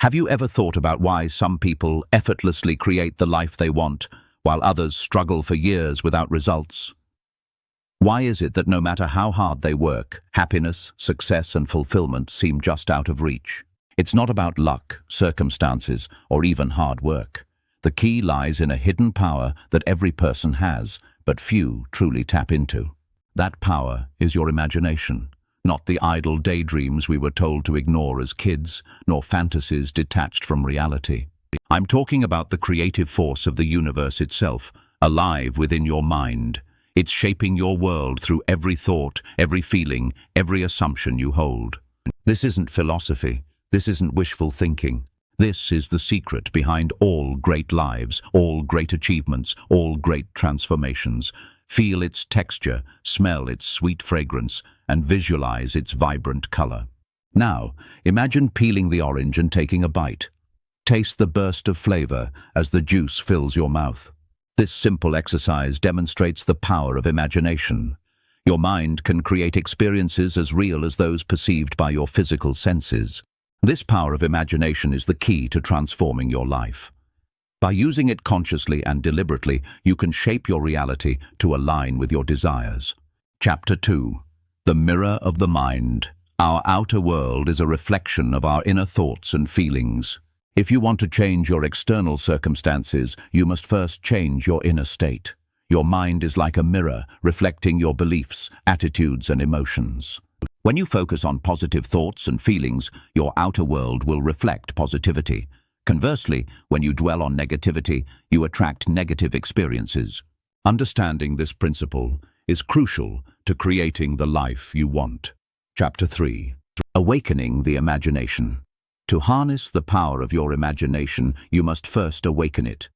Have you ever thought about why some people effortlessly create the life they want, while others struggle for years without results? Why is it that no matter how hard they work, happiness, success, and fulfillment seem just out of reach? It's not about luck, circumstances, or even hard work. The key lies in a hidden power that every person has, but few truly tap into. That power is your imagination, not the idle daydreams we were told to ignore as kids, nor fantasies detached from reality. I'm talking about the creative force of the universe itself, alive within your mind. It's shaping your world through every thought, every feeling, every assumption you hold. This isn't philosophy. This isn't wishful thinking. This is the secret behind all great lives, all great achievements, all great transformations. Feel its texture, smell its sweet fragrance, and visualize its vibrant color. Now, imagine peeling the orange and taking a bite. Taste the burst of flavor as the juice fills your mouth. This simple exercise demonstrates the power of imagination. Your mind can create experiences as real as those perceived by your physical senses. This power of imagination is the key to transforming your life. By using it consciously and deliberately, you can shape your reality to align with your desires. Chapter 2. The Mirror of the Mind. Our outer world is a reflection of our inner thoughts and feelings. If you want to change your external circumstances, you must first change your inner state. Your mind is like a mirror, reflecting your beliefs, attitudes, and emotions. When you focus on positive thoughts and feelings, your outer world will reflect positivity. Conversely, when you dwell on negativity, you attract negative experiences. Understanding this principle is crucial to creating the life you want. Chapter 3. Awakening the imagination. To harness the power of your imagination, you must first awaken it.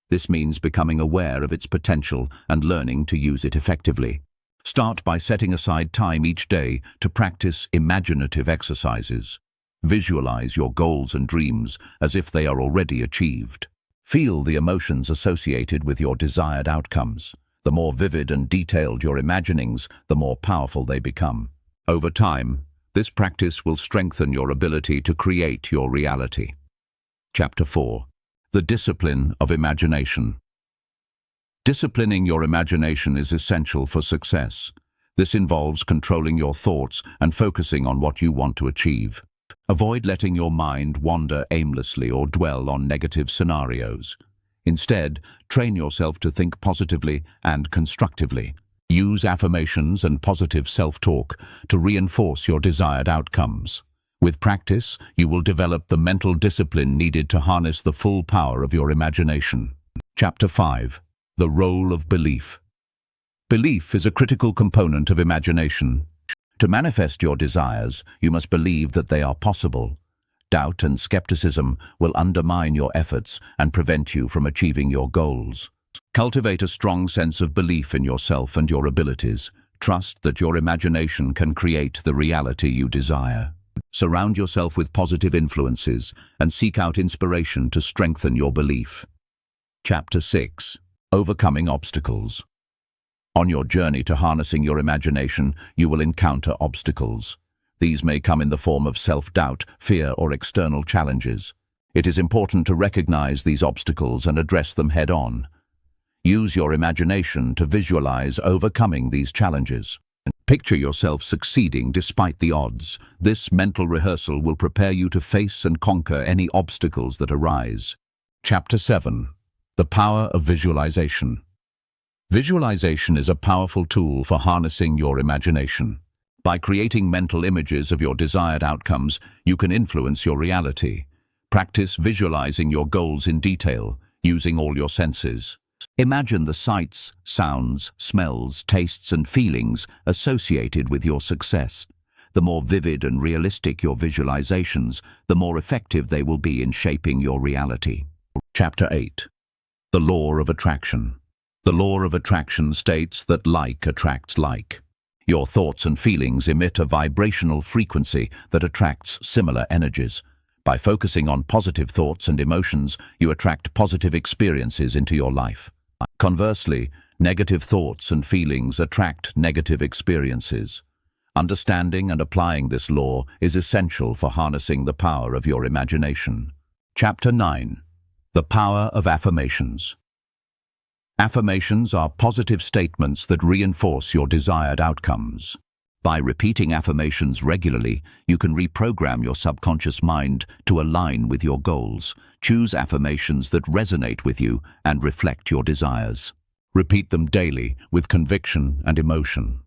This means becoming aware of its potential and learning to use it effectively. Start by setting aside time each day to practice imaginative exercises. Visualize your goals and dreams as if they are already achieved. Feel the emotions associated with your desired outcomes. The more vivid and detailed your imaginings, the more powerful they become. Over time, this practice will strengthen your ability to create your reality. Chapter 4. The Discipline of Imagination. Disciplining your imagination is essential for success. This involves controlling your thoughts and focusing on what you want to achieve. Avoid letting your mind wander aimlessly or dwell on negative scenarios. Instead, train yourself to think positively and constructively. Use affirmations and positive self-talk to reinforce your desired outcomes. With practice, you will develop the mental discipline needed to harness the full power of your imagination. Chapter 5. The Role of Belief. Belief is a critical component of imagination. To manifest your desires, you must believe that they are possible. Doubt and skepticism will undermine your efforts and prevent you from achieving your goals. Cultivate a strong sense of belief in yourself and your abilities. Trust that your imagination can create the reality you desire. Surround yourself with positive influences and seek out inspiration to strengthen your belief. Chapter 6. Overcoming obstacles. On your journey to harnessing your imagination, you will encounter obstacles. These may come in the form of self-doubt, fear, or external challenges. It is important to recognize these obstacles and address them head-on. Use your imagination to visualize overcoming these challenges. Picture yourself succeeding despite the odds. This mental rehearsal will prepare you to face and conquer any obstacles that arise. Chapter 7. The Power of Visualization. Visualization is a powerful tool for harnessing your imagination. By creating mental images of your desired outcomes, you can influence your reality. Practice visualizing your goals in detail, using all your senses. Imagine the sights, sounds, smells, tastes, and feelings associated with your success. The more vivid and realistic your visualizations, the more effective they will be in shaping your reality. Chapter 8. The Law of Attraction. The law of attraction states that like attracts like. Your thoughts and feelings emit a vibrational frequency that attracts similar energies. By focusing on positive thoughts and emotions, you attract positive experiences into your life. Conversely, negative thoughts and feelings attract negative experiences. Understanding and applying this law is essential for harnessing the power of your imagination. Chapter 9. The Power of Affirmations. Affirmations are positive statements that reinforce your desired outcomes. By repeating affirmations regularly, you can reprogram your subconscious mind to align with your goals. Choose affirmations that resonate with you and reflect your desires. Repeat them daily with conviction and emotion.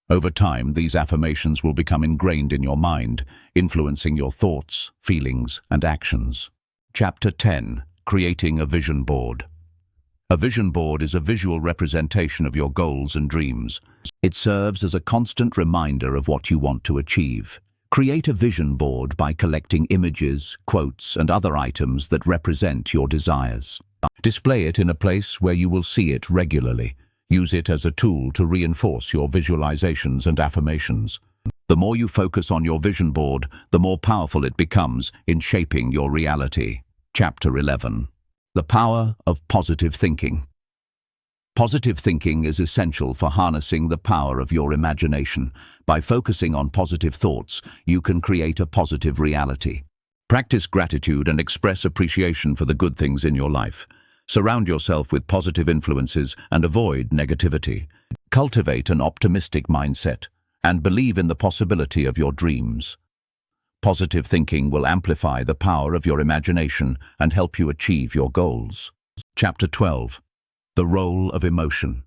Over time, these affirmations will become ingrained in your mind, influencing your thoughts, feelings, and actions. Chapter 10. Creating a Vision Board. A vision board is a visual representation of your goals and dreams. It serves as a constant reminder of what you want to achieve. Create a vision board by collecting images, quotes, and other items that represent your desires. Display it in a place where you will see it regularly. Use it as a tool to reinforce your visualizations and affirmations. The more you focus on your vision board, the more powerful it becomes in shaping your reality. Chapter 11. The Power of Positive Thinking. Positive thinking is essential for harnessing the power of your imagination. By focusing on positive thoughts, you can create a positive reality. Practice gratitude and express appreciation for the good things in your life. Surround yourself with positive influences and avoid negativity. Cultivate an optimistic mindset and believe in the possibility of your dreams. Positive thinking will amplify the power of your imagination and help you achieve your goals. Chapter 12. The Role of Emotion.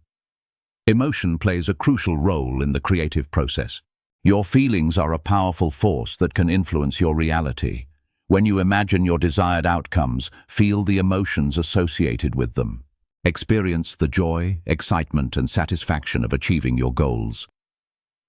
Emotion plays a crucial role in the creative process. Your feelings are a powerful force that can influence your reality. When you imagine your desired outcomes, feel the emotions associated with them. Experience the joy, excitement, and satisfaction of achieving your goals.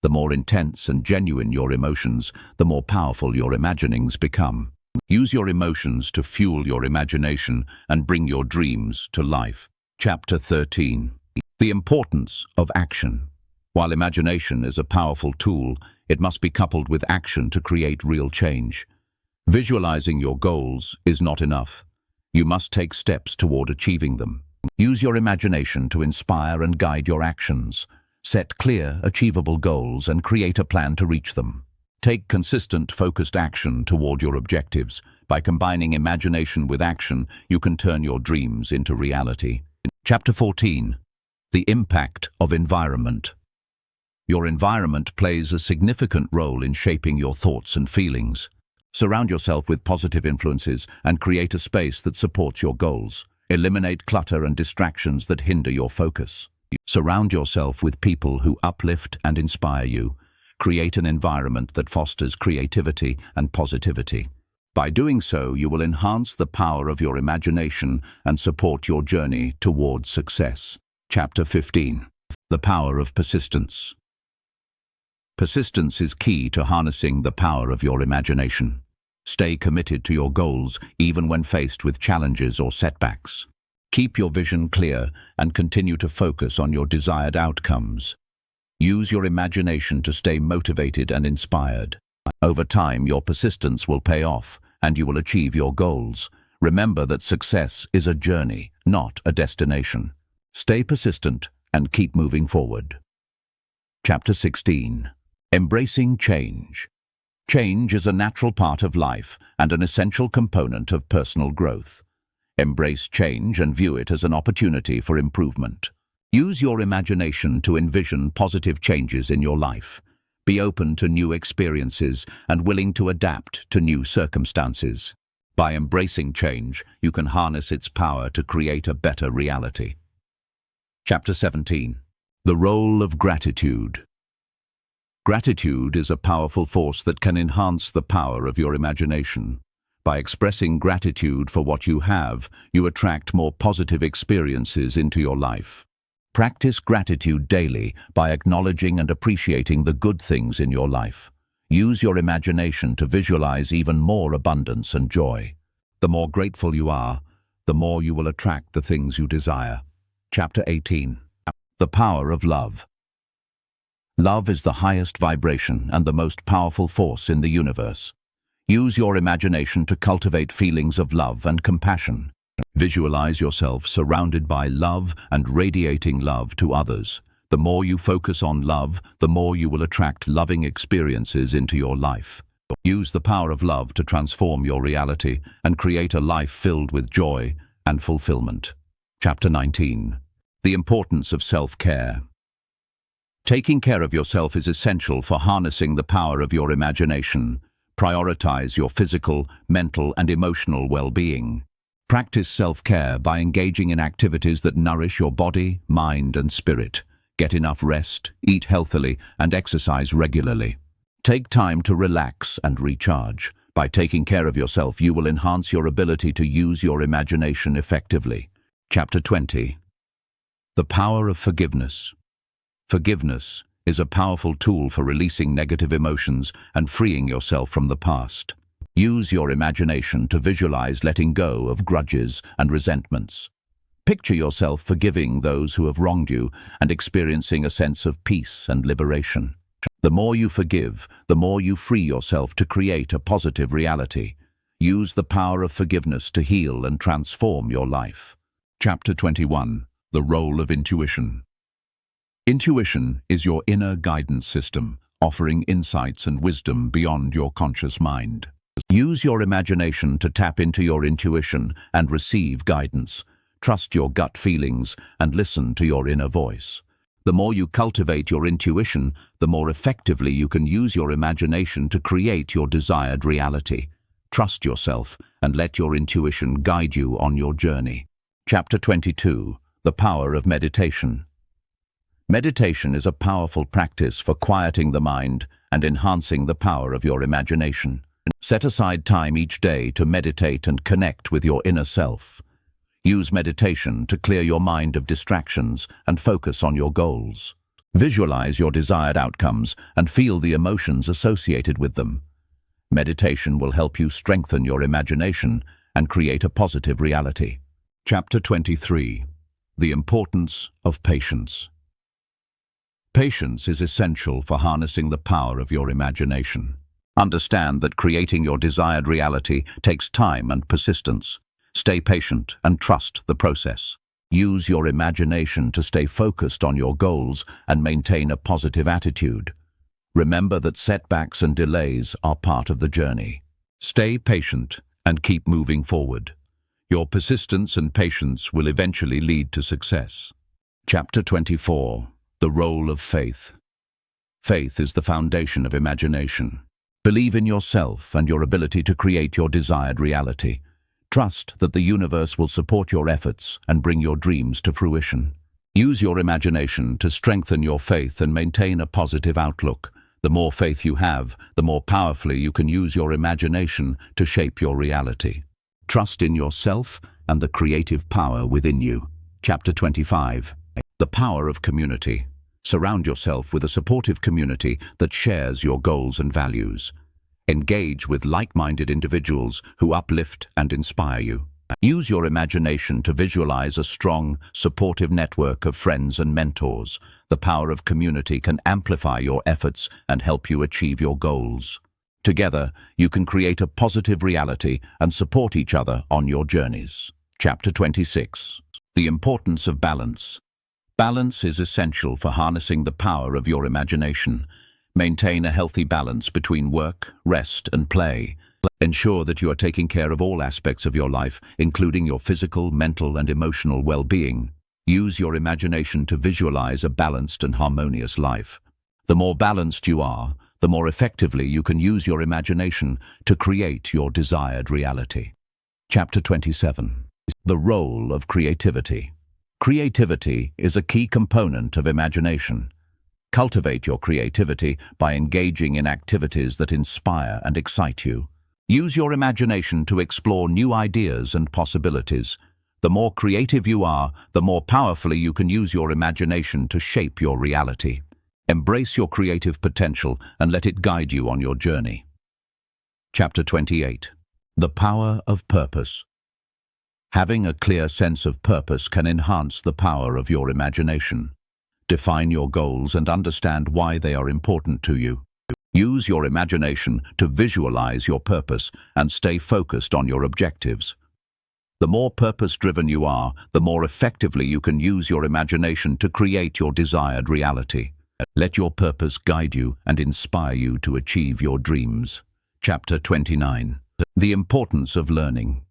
The more intense and genuine your emotions, the more powerful your imaginings become. Use your emotions to fuel your imagination and bring your dreams to life. Chapter 13. The Importance of Action. While imagination is a powerful tool, it must be coupled with action to create real change. Visualizing your goals is not enough. You must take steps toward achieving them. Use your imagination to inspire and guide your actions. Set clear, achievable goals and create a plan to reach them. Take consistent, focused action toward your objectives. By combining imagination with action, you can turn your dreams into reality. Chapter 14. The Impact of Environment. Your environment plays a significant role in shaping your thoughts and feelings. Surround yourself with positive influences and create a space that supports your goals. Eliminate clutter and distractions that hinder your focus. Surround yourself with people who uplift and inspire you. Create an environment that fosters creativity and positivity. By doing so, you will enhance the power of your imagination and support your journey towards success. Chapter 15. The Power of Persistence. Persistence is key to harnessing the power of your imagination. Stay committed to your goals even when faced with challenges or setbacks. Keep your vision clear and continue to focus on your desired outcomes. Use your imagination to stay motivated and inspired. Over time, your persistence will pay off, and you will achieve your goals. Remember that success is a journey, not a destination. Stay persistent and keep moving forward. Chapter 16. Embracing Change. Change is a natural part of life and an essential component of personal growth. Embrace change and view it as an opportunity for improvement. Use your imagination to envision positive changes in your life. Be open to new experiences and willing to adapt to new circumstances. By embracing change, you can harness its power to create a better reality. Chapter 17. The Role of Gratitude. Gratitude is a powerful force that can enhance the power of your imagination. By expressing gratitude for what you have, you attract more positive experiences into your life. Practice gratitude daily by acknowledging and appreciating the good things in your life. Use your imagination to visualize even more abundance and joy. The more grateful you are, the more you will attract the things you desire. Chapter 18. The Power of Love. Love is the highest vibration and the most powerful force in the universe. Use your imagination to cultivate feelings of love and compassion. Visualize yourself surrounded by love and radiating love to others. The more you focus on love, the more you will attract loving experiences into your life. Use the power of love to transform your reality and create a life filled with joy and fulfillment. Chapter 19. The importance of self-care. Taking care of yourself is essential for harnessing the power of your imagination. Prioritize your physical, mental, and emotional well-being. Practice self-care by engaging in activities that nourish your body, mind, and spirit. Get enough rest, eat healthily, and exercise regularly. Take time to relax and recharge. By taking care of yourself, you will enhance your ability to use your imagination effectively. Chapter 20. The power of forgiveness. Forgiveness is a powerful tool for releasing negative emotions and freeing yourself from the past. Use your imagination to visualize letting go of grudges and resentments. Picture yourself forgiving those who have wronged you and experiencing a sense of peace and liberation. The more you forgive, the more you free yourself to create a positive reality. Use the power of forgiveness to heal and transform your life. Chapter 21. The role of intuition. Intuition is your inner guidance system, offering insights and wisdom beyond your conscious mind. Use your imagination to tap into your intuition and receive guidance. Trust your gut feelings and listen to your inner voice. The more you cultivate your intuition, the more effectively you can use your imagination to create your desired reality. Trust yourself and let your intuition guide you on your journey. Chapter 22. The power of meditation. Meditation is a powerful practice for quieting the mind and enhancing the power of your imagination. Set aside time each day to meditate and connect with your inner self. Use meditation to clear your mind of distractions and focus on your goals. Visualize your desired outcomes and feel the emotions associated with them. Meditation will help you strengthen your imagination and create a positive reality. Chapter 23. The importance of patience. Patience is essential for harnessing the power of your imagination. Understand that creating your desired reality takes time and persistence. Stay patient and trust the process. Use your imagination to stay focused on your goals and maintain a positive attitude. Remember that setbacks and delays are part of the journey. Stay patient and keep moving forward. Your persistence and patience will eventually lead to success. Chapter 24. The role of faith. Faith is the foundation of imagination. Believe in yourself and your ability to create your desired reality. Trust that the universe will support your efforts and bring your dreams to fruition. Use your imagination to strengthen your faith and maintain a positive outlook. The more faith you have, the more powerfully you can use your imagination to shape your reality. Trust in yourself and the creative power within you. Chapter 25. The power of community. Surround yourself with a supportive community that shares your goals and values. Engage with like-minded individuals who uplift and inspire you. Use your imagination to visualize a strong, supportive network of friends and mentors. The power of community can amplify your efforts and help you achieve your goals. Together, you can create a positive reality and support each other on your journeys. Chapter 26. The importance of balance. Balance is essential for harnessing the power of your imagination. Maintain a healthy balance between work, rest, and play. Ensure that you are taking care of all aspects of your life, including your physical, mental, and emotional well-being. Use your imagination to visualize a balanced and harmonious life. The more balanced you are, the more effectively you can use your imagination to create your desired reality. Chapter 27. The role of creativity. Creativity is a key component of imagination. Cultivate your creativity by engaging in activities that inspire and excite you. Use your imagination to explore new ideas and possibilities. The more creative you are, the more powerfully you can use your imagination to shape your reality. Embrace your creative potential and let it guide you on your journey. Chapter 28. The power of purpose. Having a clear sense of purpose can enhance the power of your imagination. Define your goals and understand why they are important to you. Use your imagination to visualize your purpose and stay focused on your objectives. The more purpose-driven you are, the more effectively you can use your imagination to create your desired reality. Let your purpose guide you and inspire you to achieve your dreams. Chapter 29. The importance of learning.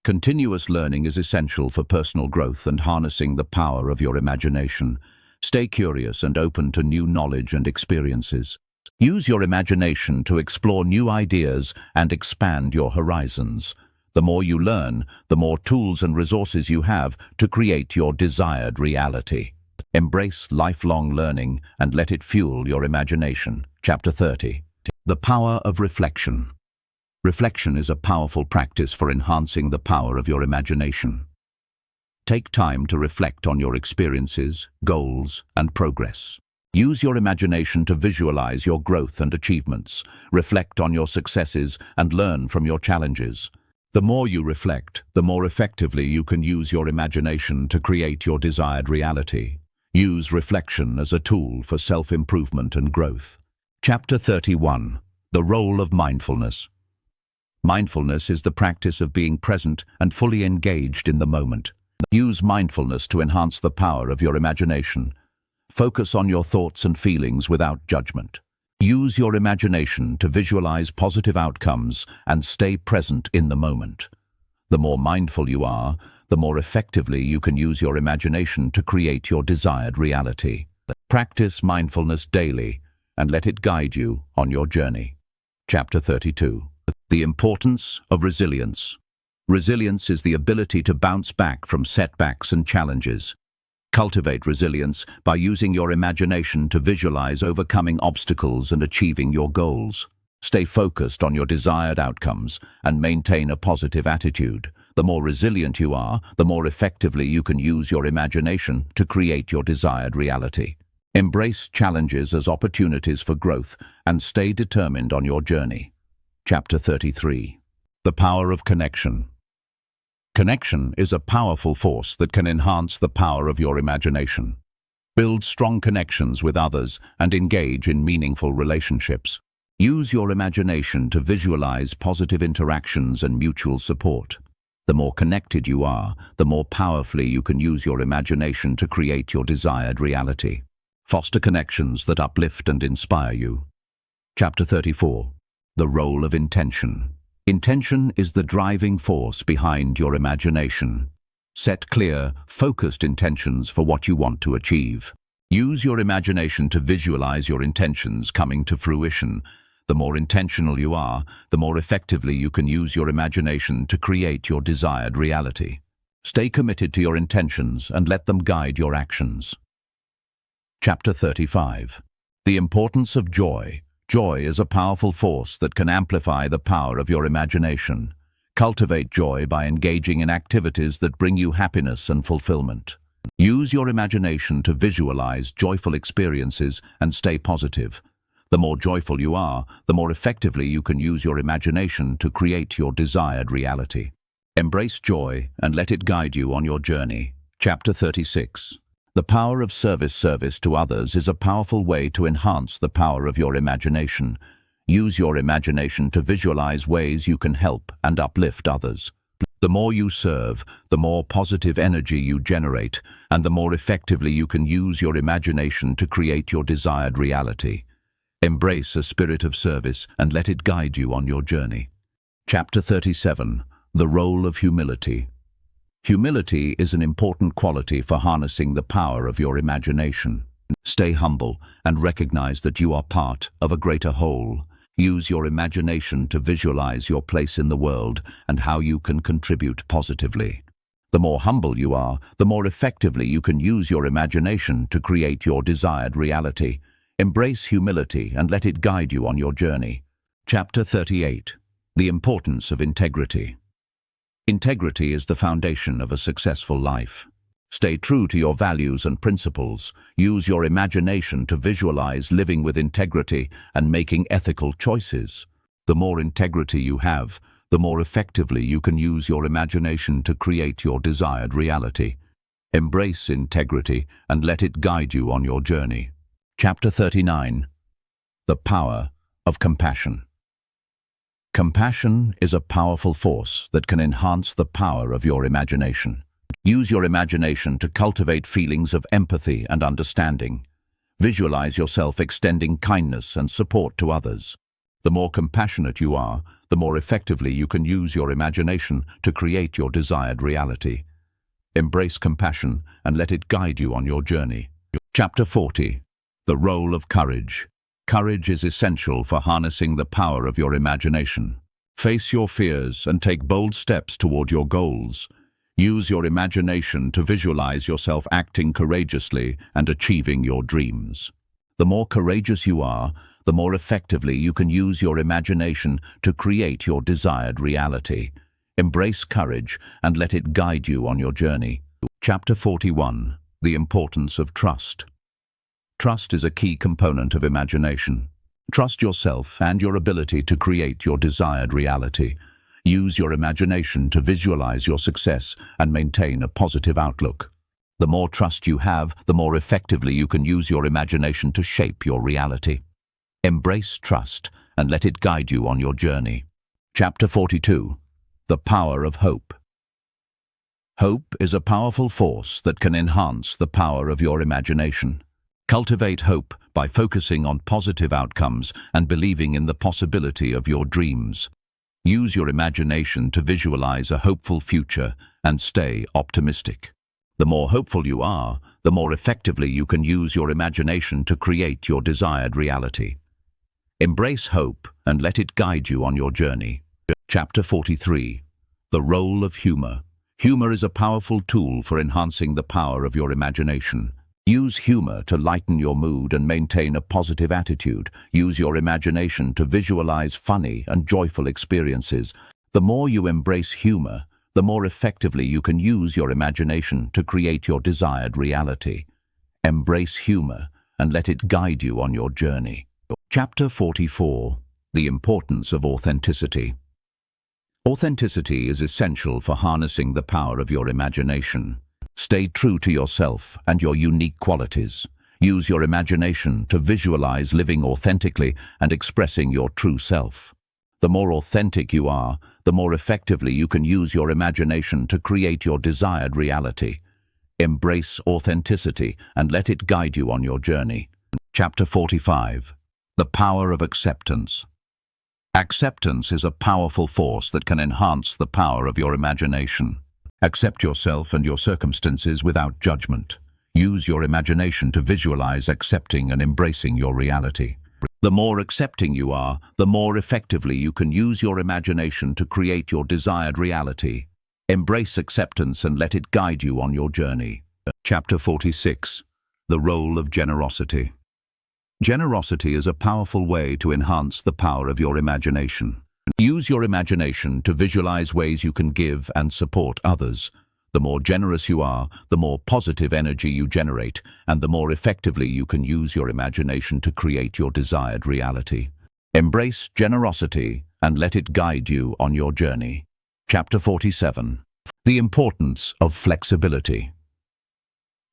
Continuous learning is essential for personal growth and harnessing the power of your imagination. Stay curious and open to new knowledge and experiences. Use your imagination to explore new ideas and expand your horizons. The more you learn, the more tools and resources you have to create your desired reality. Embrace lifelong learning and let it fuel your imagination. Chapter 30. The power of reflection. Reflection is a powerful practice for enhancing the power of your imagination. Take time to reflect on your experiences, goals, and progress. Use your imagination to visualize your growth and achievements. Reflect on your successes and learn from your challenges. The more you reflect, the more effectively you can use your imagination to create your desired reality. Use reflection as a tool for self-improvement and growth. Chapter 31. The role of mindfulness. Mindfulness is the practice of being present and fully engaged in the moment. Use mindfulness to enhance the power of your imagination. Focus on your thoughts and feelings without judgment. Use your imagination to visualize positive outcomes and stay present in the moment. The more mindful you are, the more effectively you can use your imagination to create your desired reality. Practice mindfulness daily and let it guide you on your journey. Chapter 32. The importance of resilience. Resilience is the ability to bounce back from setbacks and challenges. Cultivate resilience by using your imagination to visualize overcoming obstacles and achieving your goals. Stay focused on your desired outcomes and maintain a positive attitude. The more resilient you are, the more effectively you can use your imagination to create your desired reality. Embrace challenges as opportunities for growth and stay determined on your journey. Chapter 33. The power of connection. Connection is a powerful force that can enhance the power of your imagination. Build strong connections with others and engage in meaningful relationships. Use your imagination to visualize positive interactions and mutual support. The more connected you are, the more powerfully you can use your imagination to create your desired reality. Foster connections that uplift and inspire you. Chapter 34. The role of intention. Intention is the driving force behind your imagination. Set clear, focused intentions for what you want to achieve. Use your imagination to visualize your intentions coming to fruition. The more intentional you are, the more effectively you can use your imagination to create your desired reality. Stay committed to your intentions and let them guide your actions. Chapter 35. The importance of joy. Joy is a powerful force that can amplify the power of your imagination. Cultivate joy by engaging in activities that bring you happiness and fulfillment. Use your imagination to visualize joyful experiences and stay positive. The more joyful you are, the more effectively you can use your imagination to create your desired reality. Embrace joy and let it guide you on your journey. Chapter 36. The power of service to others is a powerful way to enhance the power of your imagination. Use your imagination to visualize ways you can help and uplift others. The more you serve, the more positive energy you generate, and the more effectively you can use your imagination to create your desired reality. Embrace a spirit of service and let it guide you on your journey. Chapter 37. The role of humility. Humility is an important quality for harnessing the power of your imagination. Stay humble and recognize that you are part of a greater whole. Use your imagination to visualize your place in the world and how you can contribute positively. The more humble you are, the more effectively you can use your imagination to create your desired reality. Embrace humility and let it guide you on your journey. Chapter 38. The importance of integrity. Integrity is the foundation of a successful life. Stay true to your values and principles. Use your imagination to visualize living with integrity and making ethical choices. The more integrity you have, the more effectively you can use your imagination to create your desired reality. Embrace integrity and let it guide you on your journey. Chapter 39. The power of compassion. Compassion is a powerful force that can enhance the power of your imagination. Use your imagination to cultivate feelings of empathy and understanding. Visualize yourself extending kindness and support to others. The more compassionate you are, the more effectively you can use your imagination to create your desired reality. Embrace compassion and let it guide you on your journey. Chapter 40. The role of courage. Courage is essential for harnessing the power of your imagination. Face your fears and take bold steps toward your goals. Use your imagination to visualize yourself acting courageously and achieving your dreams. The more courageous you are, the more effectively you can use your imagination to create your desired reality. Embrace courage and let it guide you on your journey. Chapter 41. The importance of trust. Trust is a key component of imagination. Trust yourself and your ability to create your desired reality. Use your imagination to visualize your success and maintain a positive outlook. The more trust you have, the more effectively you can use your imagination to shape your reality. Embrace trust and let it guide you on your journey. Chapter 42. The power of hope. Hope is a powerful force that can enhance the power of your imagination. Cultivate hope by focusing on positive outcomes and believing in the possibility of your dreams. Use your imagination to visualize a hopeful future and stay optimistic. The more hopeful you are, the more effectively you can use your imagination to create your desired reality. Embrace hope and let it guide you on your journey. Chapter 43. The role of humor. Humor is a powerful tool for enhancing the power of your imagination. Use humor to lighten your mood and maintain a positive attitude. Use your imagination to visualize funny and joyful experiences. The more you embrace humor, the more effectively you can use your imagination to create your desired reality. Embrace humor and let it guide you on your journey. Chapter 44. The importance of authenticity. Authenticity is essential for harnessing the power of your imagination. Stay true to yourself and your unique qualities. Use your imagination to visualize living authentically and expressing your true self. The more authentic you are, the more effectively you can use your imagination to create your desired reality. Embrace authenticity and let it guide you on your journey. Chapter 45. The power of acceptance. Acceptance is a powerful force that can enhance the power of your imagination. Accept yourself and your circumstances without judgment. Use your imagination to visualize accepting and embracing your reality. The more accepting you are, the more effectively you can use your imagination to create your desired reality. Embrace acceptance and let it guide you on your journey. Chapter 46. The role of generosity. Generosity is a powerful way to enhance the power of your imagination. Use your imagination to visualize ways you can give and support others. The more generous you are, the more positive energy you generate, and the more effectively you can use your imagination to create your desired reality. Embrace generosity and let it guide you on your journey. Chapter 47. The importance of flexibility.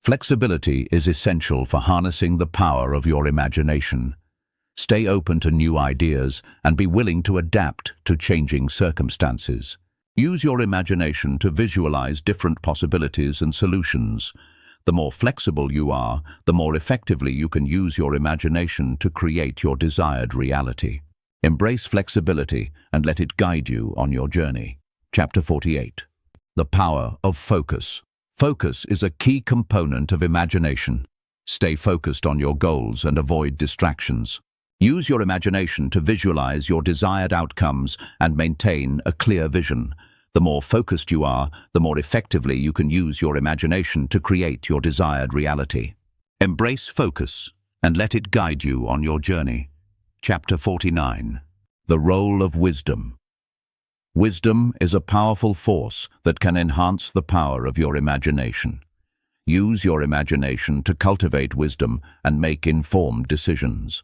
Flexibility is essential for harnessing the power of your imagination. Stay open to new ideas and be willing to adapt to changing circumstances. Use your imagination to visualize different possibilities and solutions. The more flexible you are, the more effectively you can use your imagination to create your desired reality. Embrace flexibility and let it guide you on your journey. Chapter 48. The power of focus. Focus is a key component of imagination. Stay focused on your goals and avoid distractions. Use your imagination to visualize your desired outcomes and maintain a clear vision. The more focused you are, the more effectively you can use your imagination to create your desired reality. Embrace focus and let it guide you on your journey. Chapter 49. The role of wisdom. Wisdom is a powerful force that can enhance the power of your imagination. Use your imagination to cultivate wisdom and make informed decisions.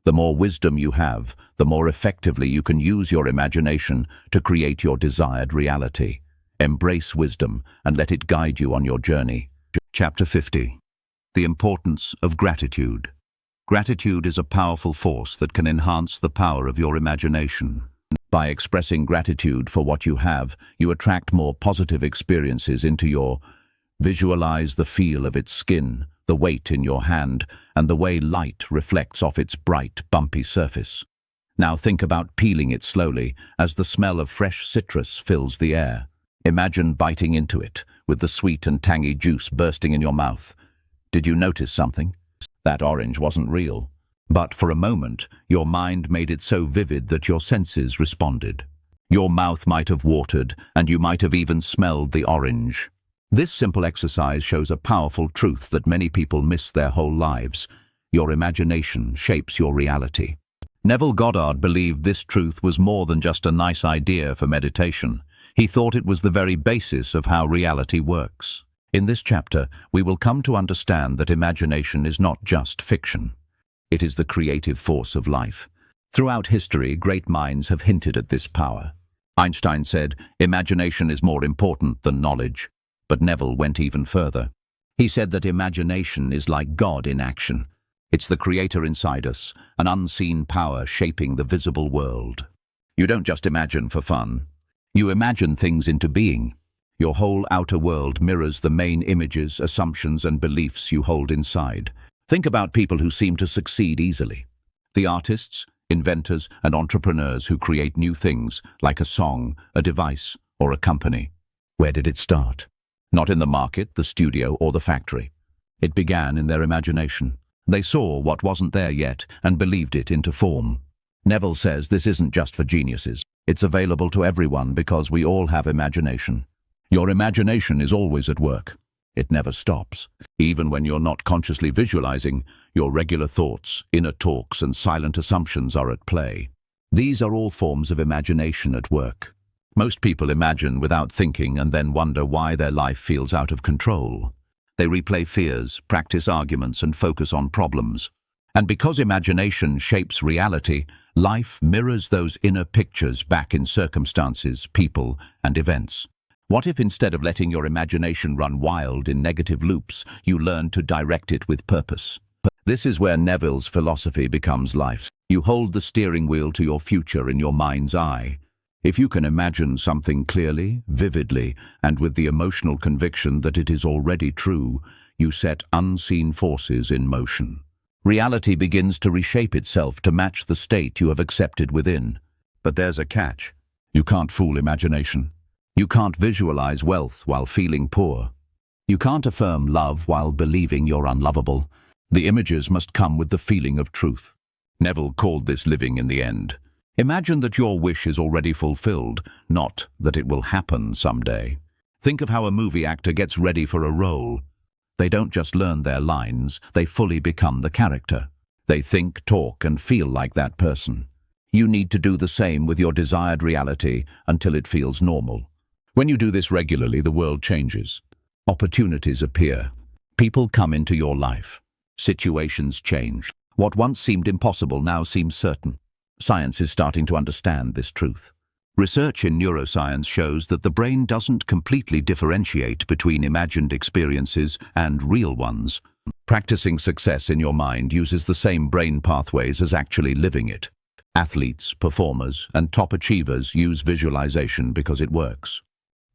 The more wisdom you have, the more effectively you can use your imagination to create your desired reality. Embrace wisdom and let it guide you on your journey. Chapter 50. The importance of gratitude. Gratitude is a powerful force that can enhance the power of your imagination. By expressing gratitude for what you have, you attract more positive experiences into your. Visualize the feel of its skin, the weight in your hand, and the way light reflects off its bright, bumpy surface. Now think about peeling it slowly as the smell of fresh citrus fills the air. Imagine biting into it, with the sweet and tangy juice bursting in your mouth. Did you notice something? That orange wasn't real. But for a moment, your mind made it so vivid that your senses responded. Your mouth might have watered, and you might have even smelled the orange. This simple exercise shows a powerful truth that many people miss their whole lives. Your imagination shapes your reality. Neville Goddard believed this truth was more than just a nice idea for meditation. He thought it was the very basis of how reality works. In this chapter, we will come to understand that imagination is not just fiction. It is the creative force of life. Throughout history, great minds have hinted at this power. Einstein said, "Imagination is more important than knowledge." But Neville went even further. He said that imagination is like God in action. It's the creator inside us, an unseen power shaping the visible world. You don't just imagine for fun. You imagine things into being. Your whole outer world mirrors the main images, assumptions, and beliefs you hold inside. Think about people who seem to succeed easily. The artists, inventors, and entrepreneurs who create new things, like a song, a device, or a company. Where did it start? Not in the market, the studio, or the factory. It began in their imagination. They saw what wasn't there yet and believed it into form. Neville says this isn't just for geniuses. It's available to everyone because we all have imagination. Your imagination is always at work. It never stops. Even when you're not consciously visualizing, your regular thoughts, inner talks, and silent assumptions are at play. These are all forms of imagination at work. Most people imagine without thinking and then wonder why their life feels out of control. They replay fears, practice arguments, and focus on problems. And because imagination shapes reality, life mirrors those inner pictures back in circumstances, people, and events. What if instead of letting your imagination run wild in negative loops, you learn to direct it with purpose? This is where Neville's philosophy becomes life. You hold the steering wheel to your future in your mind's eye. If you can imagine something clearly, vividly, and with the emotional conviction that it is already true, you set unseen forces in motion. Reality begins to reshape itself to match the state you have accepted within. But there's a catch. You can't fool imagination. You can't visualize wealth while feeling poor. You can't affirm love while believing you're unlovable. The images must come with the feeling of truth. Neville called this living in the end. Imagine that your wish is already fulfilled, not that it will happen someday. Think of how a movie actor gets ready for a role. They don't just learn their lines, they fully become the character. They think, talk, and feel like that person. You need to do the same with your desired reality until it feels normal. When you do this regularly, the world changes. Opportunities appear. People come into your life. Situations change. What once seemed impossible now seems certain. Science is starting to understand this truth. Research in neuroscience shows that the brain doesn't completely differentiate between imagined experiences and real ones. Practicing success in your mind uses the same brain pathways as actually living it. Athletes, performers, and top achievers use visualization because it works.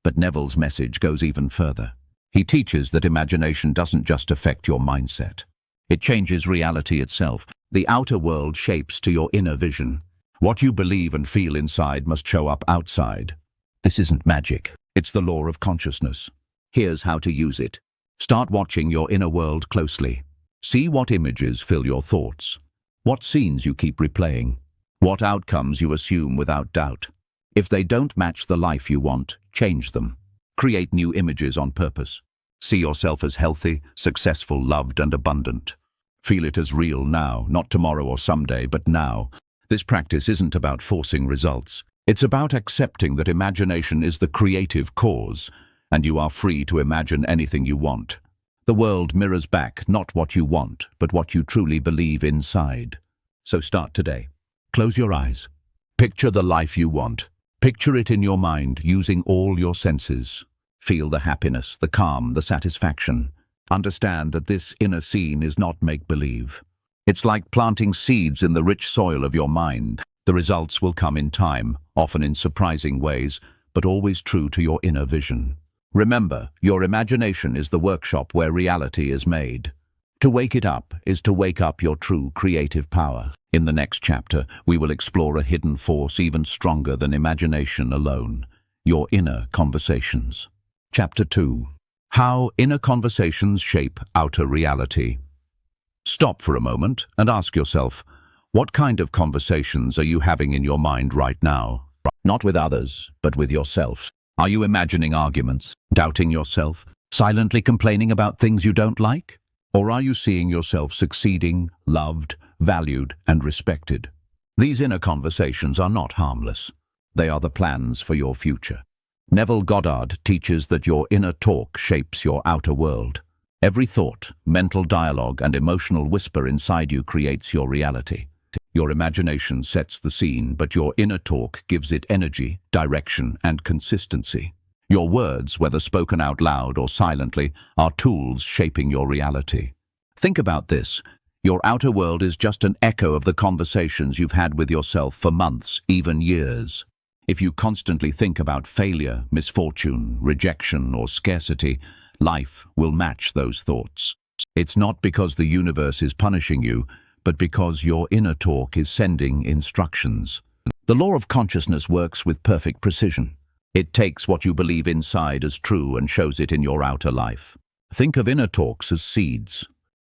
But Neville's message goes even further. He teaches that imagination doesn't just affect your mindset. It changes reality itself. The outer world shapes to your inner vision. What you believe and feel inside must show up outside. This isn't magic. It's the law of consciousness. Here's how to use it. Start watching your inner world closely. See what images fill your thoughts. What scenes you keep replaying. What outcomes you assume without doubt. If they don't match the life you want, change them. Create new images on purpose. See yourself as healthy, successful, loved, and abundant. Feel it as real now, not tomorrow or someday, but now. This practice isn't about forcing results. It's about accepting that imagination is the creative cause, and you are free to imagine anything you want. The world mirrors back not what you want, but what you truly believe inside. So start today. Close your eyes. Picture the life you want. Picture it in your mind using all your senses. Feel the happiness, the calm, the satisfaction. Understand that this inner scene is not make-believe. It's like planting seeds in the rich soil of your mind. The results will come in time, often in surprising ways, but always true to your inner vision. Remember, your imagination is the workshop where reality is made. To wake it up is to wake up your true creative power. In the next chapter, we will explore a hidden force even stronger than imagination alone, your inner conversations. Chapter 2. How Inner Conversations Shape Outer Reality. Stop for a moment and ask yourself, what kind of conversations are you having in your mind right now? Not with others, but with yourself. Are you imagining arguments, doubting yourself, silently complaining about things you don't like? Or are you seeing yourself succeeding, loved, valued, and respected? These inner conversations are not harmless. They are the plans for your future. Neville Goddard teaches that your inner talk shapes your outer world. Every thought, mental dialogue, and emotional whisper inside you creates your reality. Your imagination sets the scene, but your inner talk gives it energy, direction, and consistency. Your words, whether spoken out loud or silently, are tools shaping your reality. Think about this. Your outer world is just an echo of the conversations you've had with yourself for months, even years. If you constantly think about failure, misfortune, rejection, or scarcity, life will match those thoughts. It's not because the universe is punishing you, but because your inner talk is sending instructions. The law of consciousness works with perfect precision. It takes what you believe inside as true and shows it in your outer life. Think of inner talks as seeds.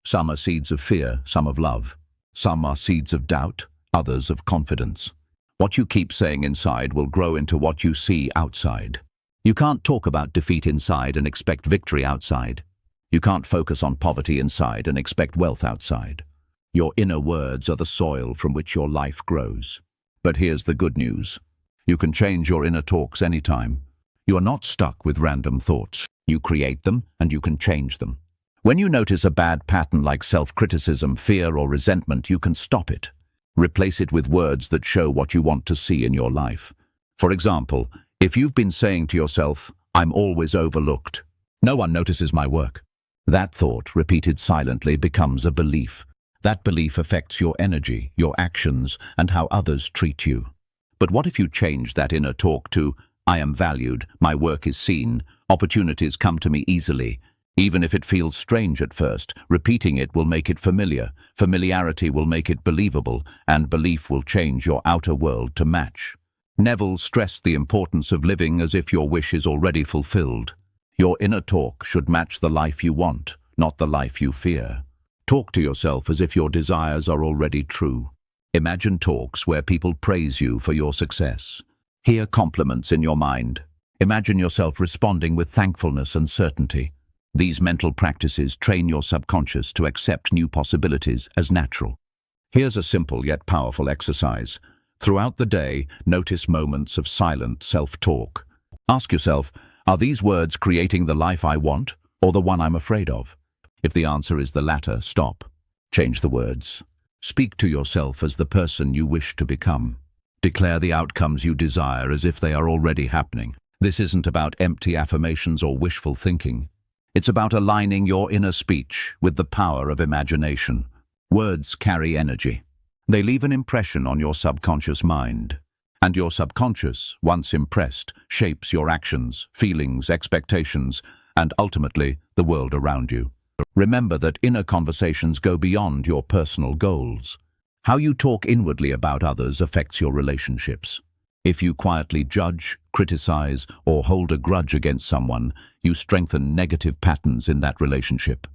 Some are seeds of fear, some of love. Some are seeds of doubt, others of confidence. What you keep saying inside will grow into what you see outside. You can't talk about defeat inside and expect victory outside. You can't focus on poverty inside and expect wealth outside. Your inner words are the soil from which your life grows. But here's the good news. You can change your inner talks anytime. You are not stuck with random thoughts. You create them and you can change them. When you notice a bad pattern like self-criticism, fear, or resentment, you can stop it. Replace it with words that show what you want to see in your life. For example, if you've been saying to yourself, "I'm always overlooked. No one notices my work." That thought, repeated silently, becomes a belief. That belief affects your energy, your actions, and how others treat you. But what if you change that inner talk to, "I am valued, my work is seen, opportunities come to me easily." Even if it feels strange at first, repeating it will make it familiar. Familiarity will make it believable, and belief will change your outer world to match. Neville stressed the importance of living as if your wish is already fulfilled. Your inner talk should match the life you want, not the life you fear. Talk to yourself as if your desires are already true. Imagine talks where people praise you for your success. Hear compliments in your mind. Imagine yourself responding with thankfulness and certainty. These mental practices train your subconscious to accept new possibilities as natural. Here's a simple yet powerful exercise. Throughout the day, notice moments of silent self-talk. Ask yourself, are these words creating the life I want or the one I'm afraid of? If the answer is the latter, stop. Change the words. Speak to yourself as the person you wish to become. Declare the outcomes you desire as if they are already happening. This isn't about empty affirmations or wishful thinking. It's about aligning your inner speech with the power of imagination. Words carry energy. They leave an impression on your subconscious mind. And your subconscious, once impressed, shapes your actions, feelings, expectations, and ultimately, the world around you. Remember that inner conversations go beyond your personal goals. How you talk inwardly about others affects your relationships. If you quietly judge, criticize, or hold a grudge against someone, you strengthen negative patterns in that relationship.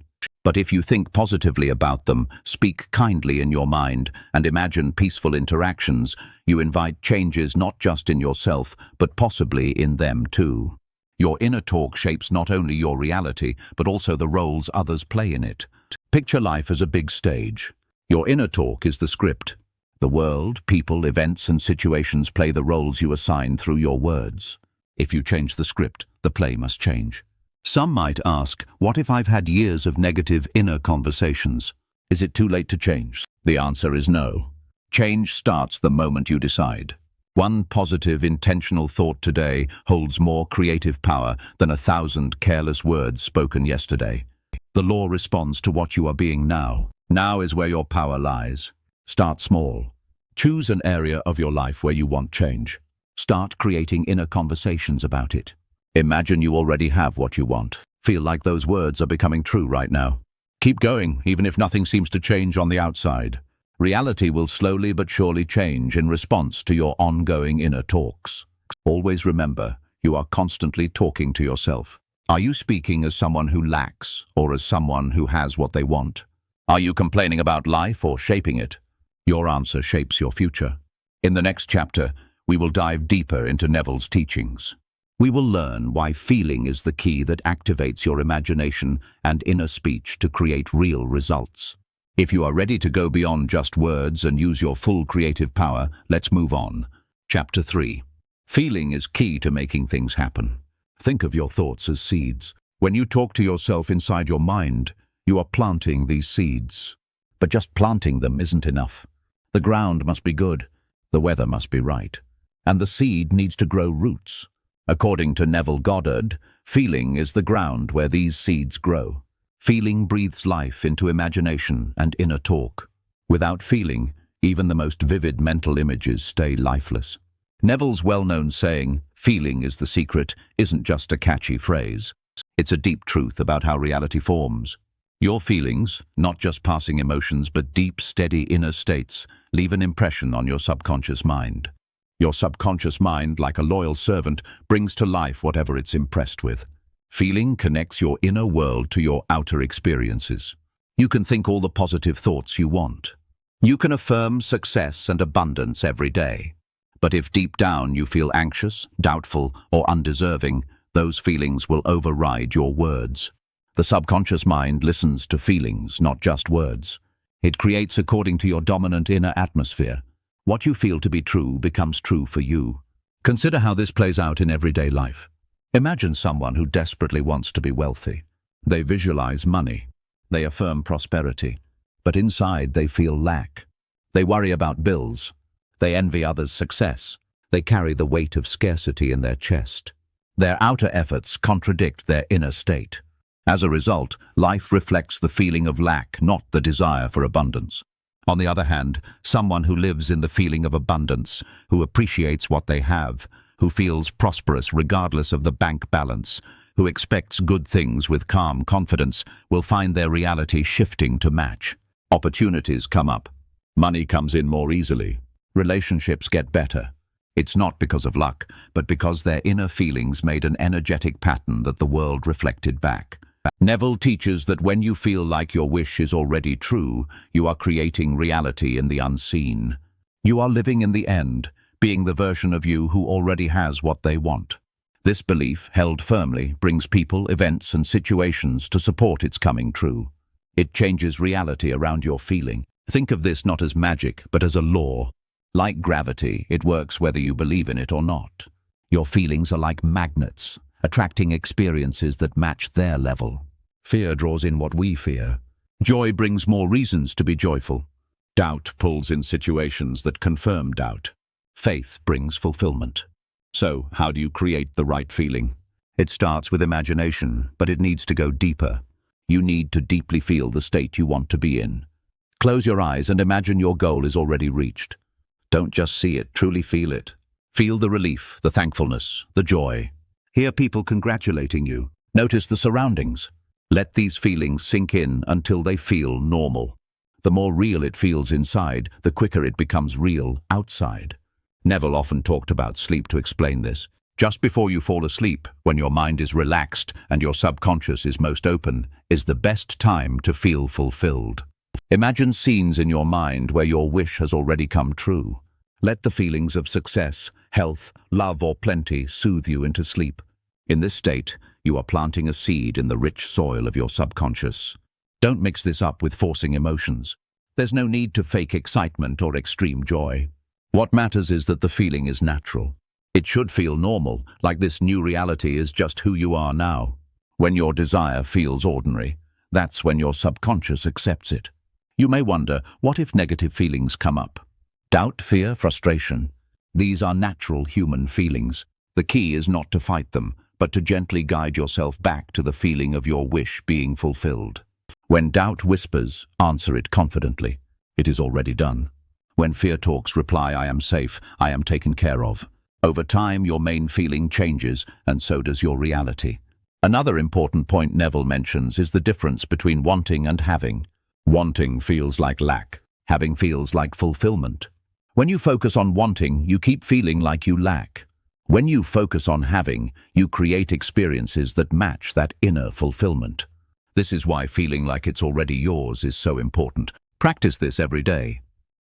But if you think positively about them, speak kindly in your mind, and imagine peaceful interactions, you invite changes not just in yourself, but possibly in them too. Your inner talk shapes not only your reality, but also the roles others play in it. Picture life as a big stage. Your inner talk is the script. The world, people, events, and situations play the roles you assign through your words. If you change the script, the play must change. Some might ask, what if I've had years of negative inner conversations? Is it too late to change? The answer is no. Change starts the moment you decide. One positive, intentional thought today holds more creative power than 1,000 careless words spoken yesterday. The law responds to what you are being now. Now is where your power lies. Start small. Choose an area of your life where you want change. Start creating inner conversations about it. Imagine you already have what you want. Feel like those words are becoming true right now. Keep going, even if nothing seems to change on the outside. Reality will slowly but surely change in response to your ongoing inner talks. Always remember, you are constantly talking to yourself. Are you speaking as someone who lacks, or as someone who has what they want? Are you complaining about life or shaping it? Your answer shapes your future. In the next chapter, we will dive deeper into Neville's teachings. We will learn why feeling is the key that activates your imagination and inner speech to create real results. If you are ready to go beyond just words and use your full creative power, let's move on. Chapter 3. Feeling is key to making things happen. Think of your thoughts as seeds. When you talk to yourself inside your mind, you are planting these seeds. But just planting them isn't enough. The ground must be good, the weather must be right, and the seed needs to grow roots. According to Neville Goddard, feeling is the ground where these seeds grow. Feeling breathes life into imagination and inner talk. Without feeling, even the most vivid mental images stay lifeless. Neville's well-known saying, "Feeling is the secret," isn't just a catchy phrase. It's a deep truth about how reality forms. Your feelings, not just passing emotions but deep, steady inner states, leave an impression on your subconscious mind. Your subconscious mind, like a loyal servant, brings to life whatever it's impressed with. Feeling connects your inner world to your outer experiences. You can think all the positive thoughts you want. You can affirm success and abundance every day. But if deep down you feel anxious, doubtful, or undeserving, those feelings will override your words. The subconscious mind listens to feelings, not just words. It creates according to your dominant inner atmosphere. What you feel to be true becomes true for you. Consider how this plays out in everyday life. Imagine someone who desperately wants to be wealthy. They visualize money. They affirm prosperity. But inside they feel lack. They worry about bills. They envy others' success. They carry the weight of scarcity in their chest. Their outer efforts contradict their inner state. As a result, life reflects the feeling of lack, not the desire for abundance. On the other hand, someone who lives in the feeling of abundance, who appreciates what they have, who feels prosperous regardless of the bank balance, who expects good things with calm confidence, will find their reality shifting to match. Opportunities come up. Money comes in more easily. Relationships get better. It's not because of luck, but because their inner feelings made an energetic pattern that the world reflected back. Neville teaches that when you feel like your wish is already true, you are creating reality in the unseen. You are living in the end, being the version of you who already has what they want. This belief, held firmly, brings people, events, and situations to support its coming true. It changes reality around your feeling. Think of this not as magic, but as a law. Like gravity, it works whether you believe in it or not. Your feelings are like magnets, attracting experiences that match their level. Fear draws in what we fear. Joy brings more reasons to be joyful. Doubt pulls in situations that confirm doubt. Faith brings fulfillment. So, how do you create the right feeling? It starts with imagination, but it needs to go deeper. You need to deeply feel the state you want to be in. Close your eyes and imagine your goal is already reached. Don't just see it, truly feel it. Feel the relief, the thankfulness, the joy. Hear people congratulating you. Notice the surroundings. Let these feelings sink in until they feel normal. The more real it feels inside, the quicker it becomes real outside. Neville often talked about sleep to explain this. Just before you fall asleep, when your mind is relaxed and your subconscious is most open, is the best time to feel fulfilled. Imagine scenes in your mind where your wish has already come true. Let the feelings of success, health, love, or plenty soothe you into sleep. In this state, you are planting a seed in the rich soil of your subconscious. Don't mix this up with forcing emotions. There's no need to fake excitement or extreme joy. What matters is that the feeling is natural. It should feel normal, like this new reality is just who you are now. When your desire feels ordinary, that's when your subconscious accepts it. You may wonder, what if negative feelings come up? Doubt, fear, frustration. These are natural human feelings. The key is not to fight them, but to gently guide yourself back to the feeling of your wish being fulfilled. When doubt whispers, answer it confidently. It is already done. When fear talks, reply, I am safe, I am taken care of. Over time, your main feeling changes, and so does your reality. Another important point Neville mentions is the difference between wanting and having. Wanting feels like lack. Having feels like fulfillment. When you focus on wanting, you keep feeling like you lack. When you focus on having, you create experiences that match that inner fulfillment. This is why feeling like it's already yours is so important. Practice this every day.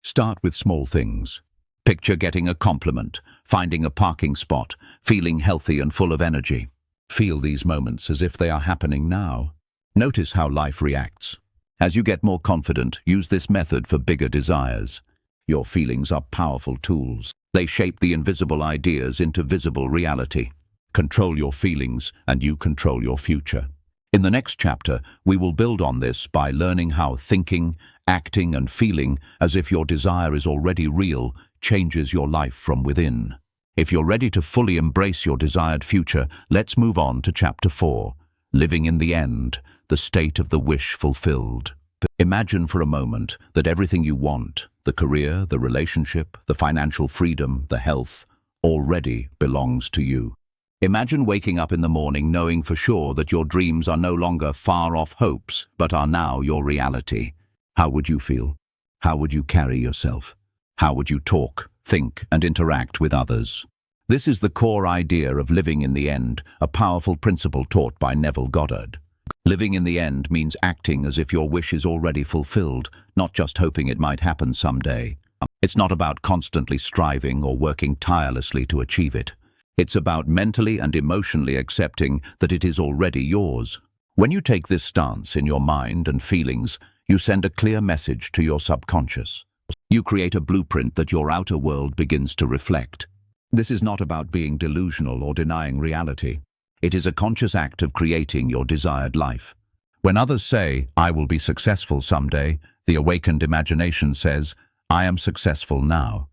Start with small things. Picture getting a compliment, finding a parking spot, feeling healthy and full of energy. Feel these moments as if they are happening now. Notice how life reacts. As you get more confident, use this method for bigger desires. Your feelings are powerful tools. They shape the invisible ideas into visible reality. Control your feelings, and you control your future. In the next chapter, we will build on this by learning how thinking, acting, and feeling as if your desire is already real changes your life from within. If you're ready to fully embrace your desired future, let's move on to Chapter 4, Living in the End, the State of the Wish Fulfilled. Imagine for a moment that everything you want, the career, the relationship, the financial freedom, the health, already belongs to you. Imagine waking up in the morning knowing for sure that your dreams are no longer far-off hopes, but are now your reality. How would you feel? How would you carry yourself? How would you talk, think, and interact with others? This is the core idea of living in the end, a powerful principle taught by Neville Goddard. Living in the end means acting as if your wish is already fulfilled, not just hoping it might happen someday. It's not about constantly striving or working tirelessly to achieve it. It's about mentally and emotionally accepting that it is already yours. When you take this stance in your mind and feelings, you send a clear message to your subconscious. You create a blueprint that your outer world begins to reflect. This is not about being delusional or denying reality. It is a conscious act of creating your desired life. When others say, I will be successful someday, the awakened imagination says, I am successful now.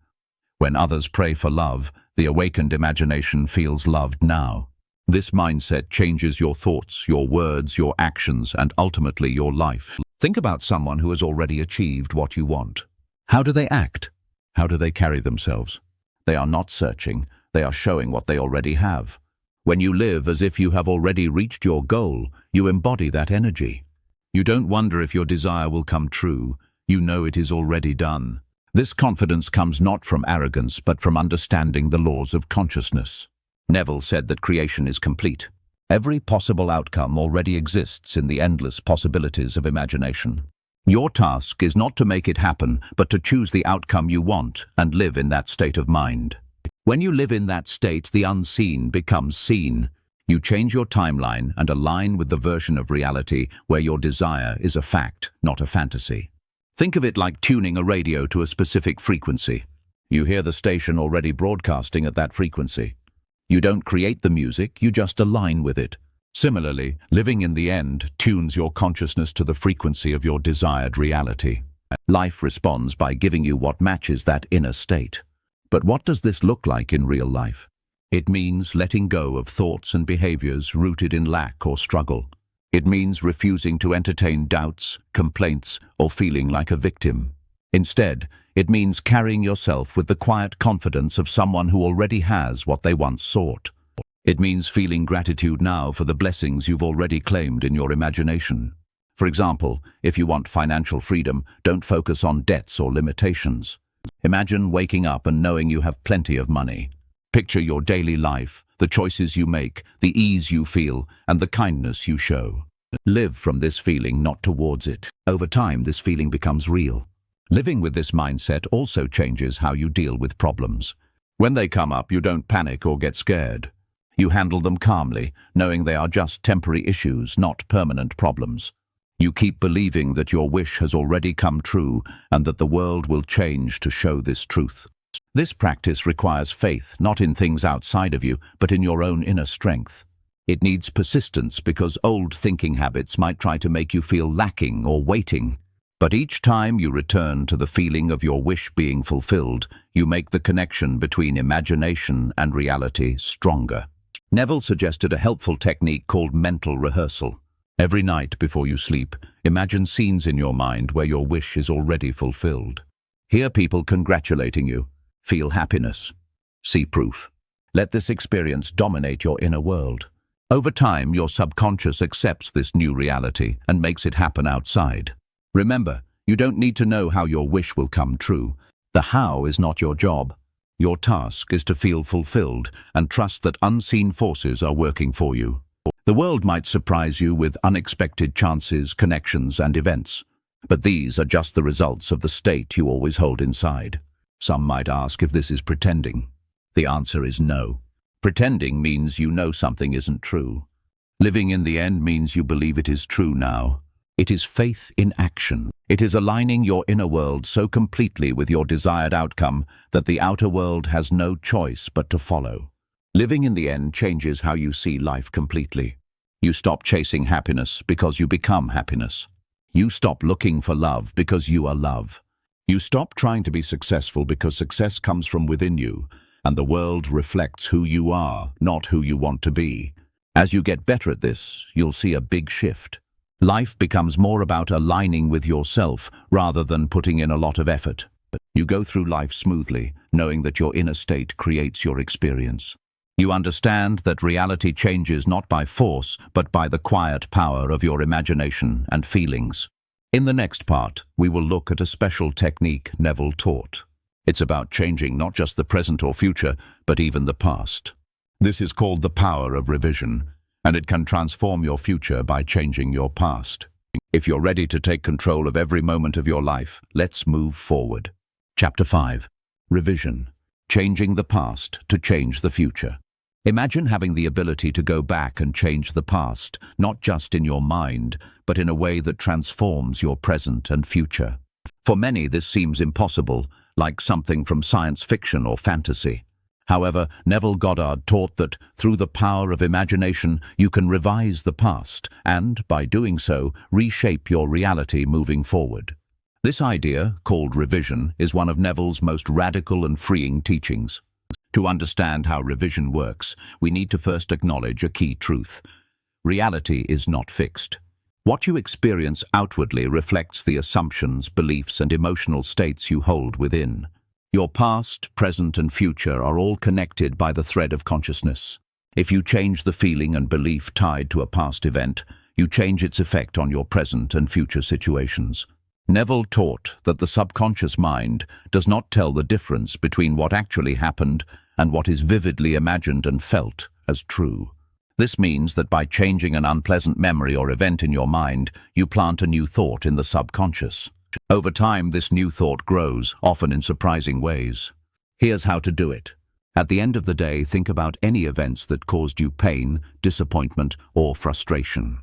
When others pray for love, the awakened imagination feels loved now. This mindset changes your thoughts, your words, your actions, and ultimately your life. Think about someone who has already achieved what you want. How do they act? How do they carry themselves? They are not searching, they are showing what they already have. When you live as if you have already reached your goal, you embody that energy. You don't wonder if your desire will come true, you know it is already done. This confidence comes not from arrogance, but from understanding the laws of consciousness. Neville said that creation is complete. Every possible outcome already exists in the endless possibilities of imagination. Your task is not to make it happen, but to choose the outcome you want and live in that state of mind. When you live in that state, the unseen becomes seen. You change your timeline and align with the version of reality where your desire is a fact, not a fantasy. Think of it like tuning a radio to a specific frequency. You hear the station already broadcasting at that frequency. You don't create the music, you just align with it. Similarly, living in the end tunes your consciousness to the frequency of your desired reality. Life responds by giving you what matches that inner state. But what does this look like in real life? It means letting go of thoughts and behaviors rooted in lack or struggle. It means refusing to entertain doubts, complaints, or feeling like a victim. Instead, it means carrying yourself with the quiet confidence of someone who already has what they once sought. It means feeling gratitude now for the blessings you've already claimed in your imagination. For example, if you want financial freedom, don't focus on debts or limitations. Imagine waking up and knowing you have plenty of money. Picture your daily life, the choices you make, the ease you feel, and the kindness you show. Live from this feeling, not towards it. Over time, this feeling becomes real. Living with this mindset also changes how you deal with problems. When they come up, you don't panic or get scared. You handle them calmly, knowing they are just temporary issues, not permanent problems. You keep believing that your wish has already come true and that the world will change to show this truth. This practice requires faith, not in things outside of you, but in your own inner strength. It needs persistence because old thinking habits might try to make you feel lacking or waiting. But each time you return to the feeling of your wish being fulfilled, you make the connection between imagination and reality stronger. Neville suggested a helpful technique called mental rehearsal. Every night before you sleep, imagine scenes in your mind where your wish is already fulfilled. Hear people congratulating you. Feel happiness. See proof. Let this experience dominate your inner world. Over time, your subconscious accepts this new reality and makes it happen outside. Remember, you don't need to know how your wish will come true. The how is not your job. Your task is to feel fulfilled and trust that unseen forces are working for you. The world might surprise you with unexpected chances, connections, and events. But these are just the results of the state you always hold inside. Some might ask if this is pretending. The answer is no. Pretending means you know something isn't true. Living in the end means you believe it is true now. It is faith in action. It is aligning your inner world so completely with your desired outcome that the outer world has no choice but to follow. Living in the end changes how you see life completely. You stop chasing happiness because you become happiness. You stop looking for love because you are love. You stop trying to be successful because success comes from within you, and the world reflects who you are, not who you want to be. As you get better at this, you'll see a big shift. Life becomes more about aligning with yourself rather than putting in a lot of effort. You go through life smoothly, knowing that your inner state creates your experience. You understand that reality changes not by force, but by the quiet power of your imagination and feelings. In the next part, we will look at a special technique Neville taught. It's about changing not just the present or future, but even the past. This is called the power of revision, and it can transform your future by changing your past. If you're ready to take control of every moment of your life, let's move forward. Chapter 5. Revision. Changing the past to change the future. Imagine having the ability to go back and change the past, not just in your mind, but in a way that transforms your present and future. For many, this seems impossible, like something from science fiction or fantasy. However, Neville Goddard taught that through the power of imagination, you can revise the past and, by doing so, reshape your reality moving forward. This idea, called revision, is one of Neville's most radical and freeing teachings. To understand how revision works, we need to first acknowledge a key truth. Reality is not fixed. What you experience outwardly reflects the assumptions, beliefs, and emotional states you hold within. Your past, present, and future are all connected by the thread of consciousness. If you change the feeling and belief tied to a past event, you change its effect on your present and future situations. Neville taught that the subconscious mind does not tell the difference between what actually happened and what is vividly imagined and felt as true. This means that by changing an unpleasant memory or event in your mind, you plant a new thought in the subconscious. Over time, this new thought grows, often in surprising ways. Here's how to do it. At the end of the day, think about any events that caused you pain, disappointment, or frustration.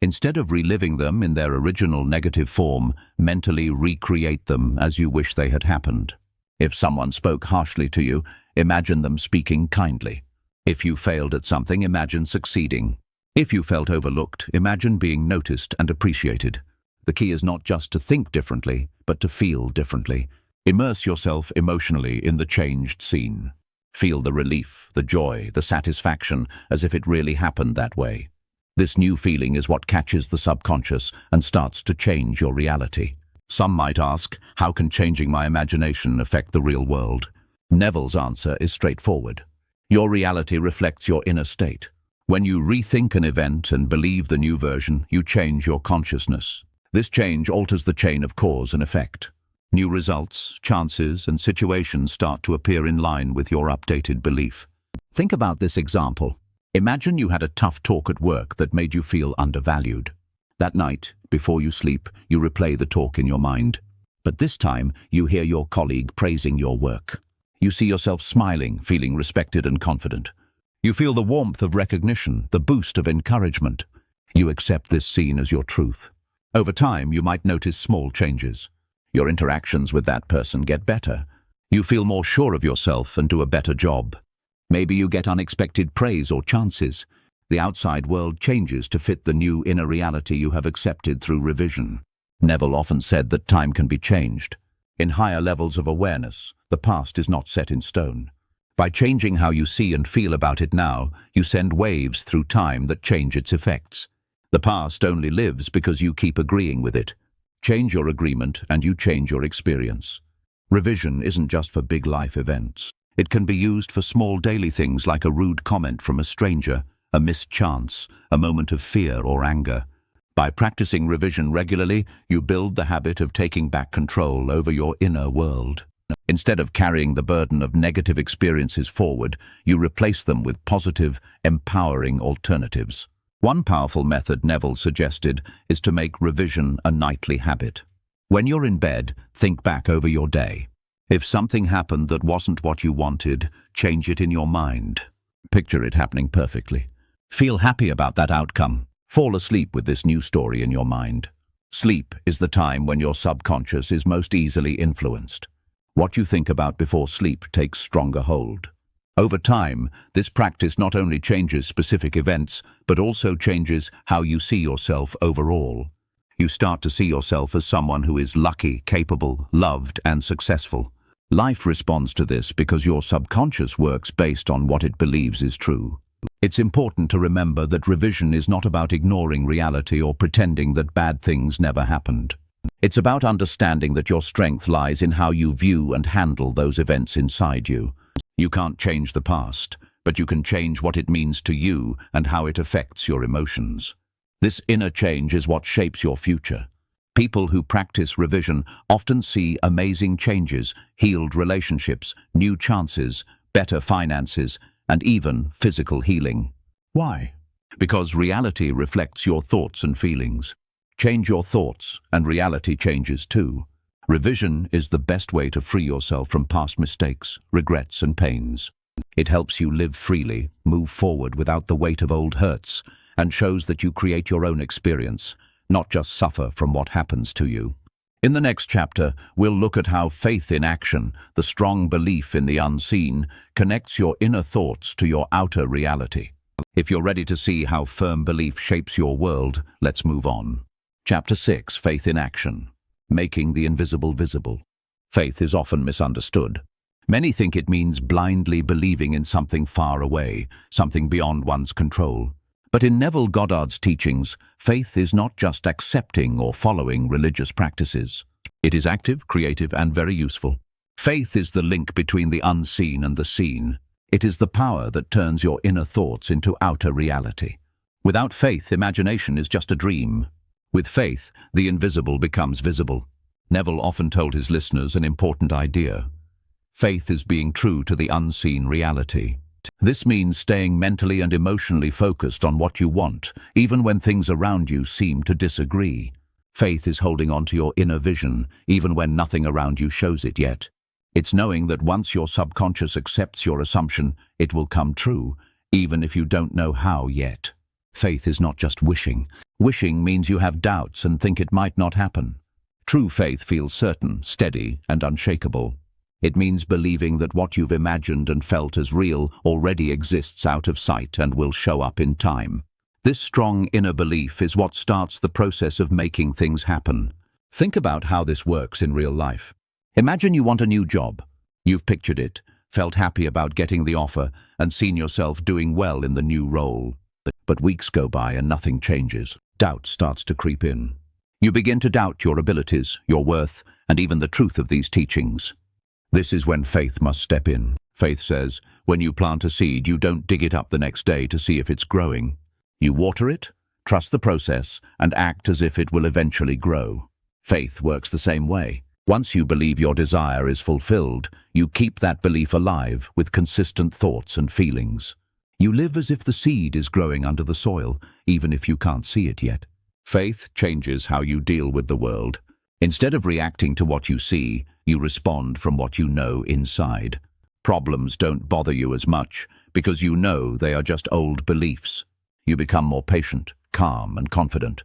Instead of reliving them in their original negative form, mentally recreate them as you wish they had happened. If someone spoke harshly to you, imagine them speaking kindly. If you failed at something, imagine succeeding. If you felt overlooked, imagine being noticed and appreciated. The key is not just to think differently, but to feel differently. Immerse yourself emotionally in the changed scene. Feel the relief, the joy, the satisfaction, as if it really happened that way. This new feeling is what catches the subconscious and starts to change your reality. Some might ask, how can changing my imagination affect the real world? Neville's answer is straightforward. Your reality reflects your inner state. When you rethink an event and believe the new version, you change your consciousness. This change alters the chain of cause and effect. New results, chances, and situations start to appear in line with your updated belief. Think about this example. Imagine you had a tough talk at work that made you feel undervalued. That night, before you sleep, you replay the talk in your mind. But this time, you hear your colleague praising your work. You see yourself smiling, feeling respected and confident. You feel the warmth of recognition, the boost of encouragement. You accept this scene as your truth. Over time, you might notice small changes. Your interactions with that person get better. You feel more sure of yourself and do a better job. Maybe you get unexpected praise or chances. The outside world changes to fit the new inner reality you have accepted through revision. Neville often said that time can be changed. In higher levels of awareness, the past is not set in stone. By changing how you see and feel about it now, you send waves through time that change its effects. The past only lives because you keep agreeing with it. Change your agreement and you change your experience. Revision isn't just for big life events. It can be used for small daily things like a rude comment from a stranger, a missed chance, a moment of fear or anger. By practicing revision regularly, you build the habit of taking back control over your inner world. Instead of carrying the burden of negative experiences forward, you replace them with positive, empowering alternatives. One powerful method Neville suggested is to make revision a nightly habit. When you're in bed, think back over your day. If something happened that wasn't what you wanted, change it in your mind. Picture it happening perfectly. Feel happy about that outcome. Fall asleep with this new story in your mind. Sleep is the time when your subconscious is most easily influenced. What you think about before sleep takes stronger hold. Over time, this practice not only changes specific events, but also changes how you see yourself overall. You start to see yourself as someone who is lucky, capable, loved, and successful. Life responds to this because your subconscious works based on what it believes is true. It's important to remember that revision is not about ignoring reality or pretending that bad things never happened. It's about understanding that your strength lies in how you view and handle those events inside you. You can't change the past, but you can change what it means to you and how it affects your emotions. This inner change is what shapes your future. People who practice revision often see amazing changes, healed relationships, new chances, better finances, and even physical healing. Why? Because reality reflects your thoughts and feelings. Change your thoughts, and reality changes too. Revision is the best way to free yourself from past mistakes, regrets, and pains. It helps you live freely, move forward without the weight of old hurts, and shows that you create your own experience, not just suffer from what happens to you. In the next chapter, we'll look at how faith in action, the strong belief in the unseen, connects your inner thoughts to your outer reality. If you're ready to see how firm belief shapes your world, let's move on. Chapter 6, Faith in Action. Making the invisible visible. Faith is often misunderstood. Many think it means blindly believing in something far away, something beyond one's control. But in Neville Goddard's teachings, faith is not just accepting or following religious practices. It is active, creative, and very useful. Faith is the link between the unseen and the seen. It is the power that turns your inner thoughts into outer reality. Without faith, imagination is just a dream. With faith, the invisible becomes visible. Neville often told his listeners an important idea. Faith is being true to the unseen reality. This means staying mentally and emotionally focused on what you want, even when things around you seem to disagree. Faith is holding on to your inner vision, even when nothing around you shows it yet. It's knowing that once your subconscious accepts your assumption, it will come true, even if you don't know how yet. Faith is not just wishing. Wishing means you have doubts and think it might not happen. True faith feels certain, steady, and unshakable. It means believing that what you've imagined and felt as real already exists out of sight and will show up in time. This strong inner belief is what starts the process of making things happen. Think about how this works in real life. Imagine you want a new job. You've pictured it, felt happy about getting the offer, and seen yourself doing well in the new role. But weeks go by and nothing changes. Doubt starts to creep in. You begin to doubt your abilities, your worth, and even the truth of these teachings. This is when faith must step in. Faith says, when you plant a seed, you don't dig it up the next day to see if it's growing. You water it, trust the process, and act as if it will eventually grow. Faith works the same way. Once you believe your desire is fulfilled, you keep that belief alive with consistent thoughts and feelings. You live as if the seed is growing under the soil, even if you can't see it yet. Faith changes how you deal with the world. Instead of reacting to what you see, you respond from what you know inside. Problems don't bother you as much because you know they are just old beliefs. You become more patient, calm, and confident.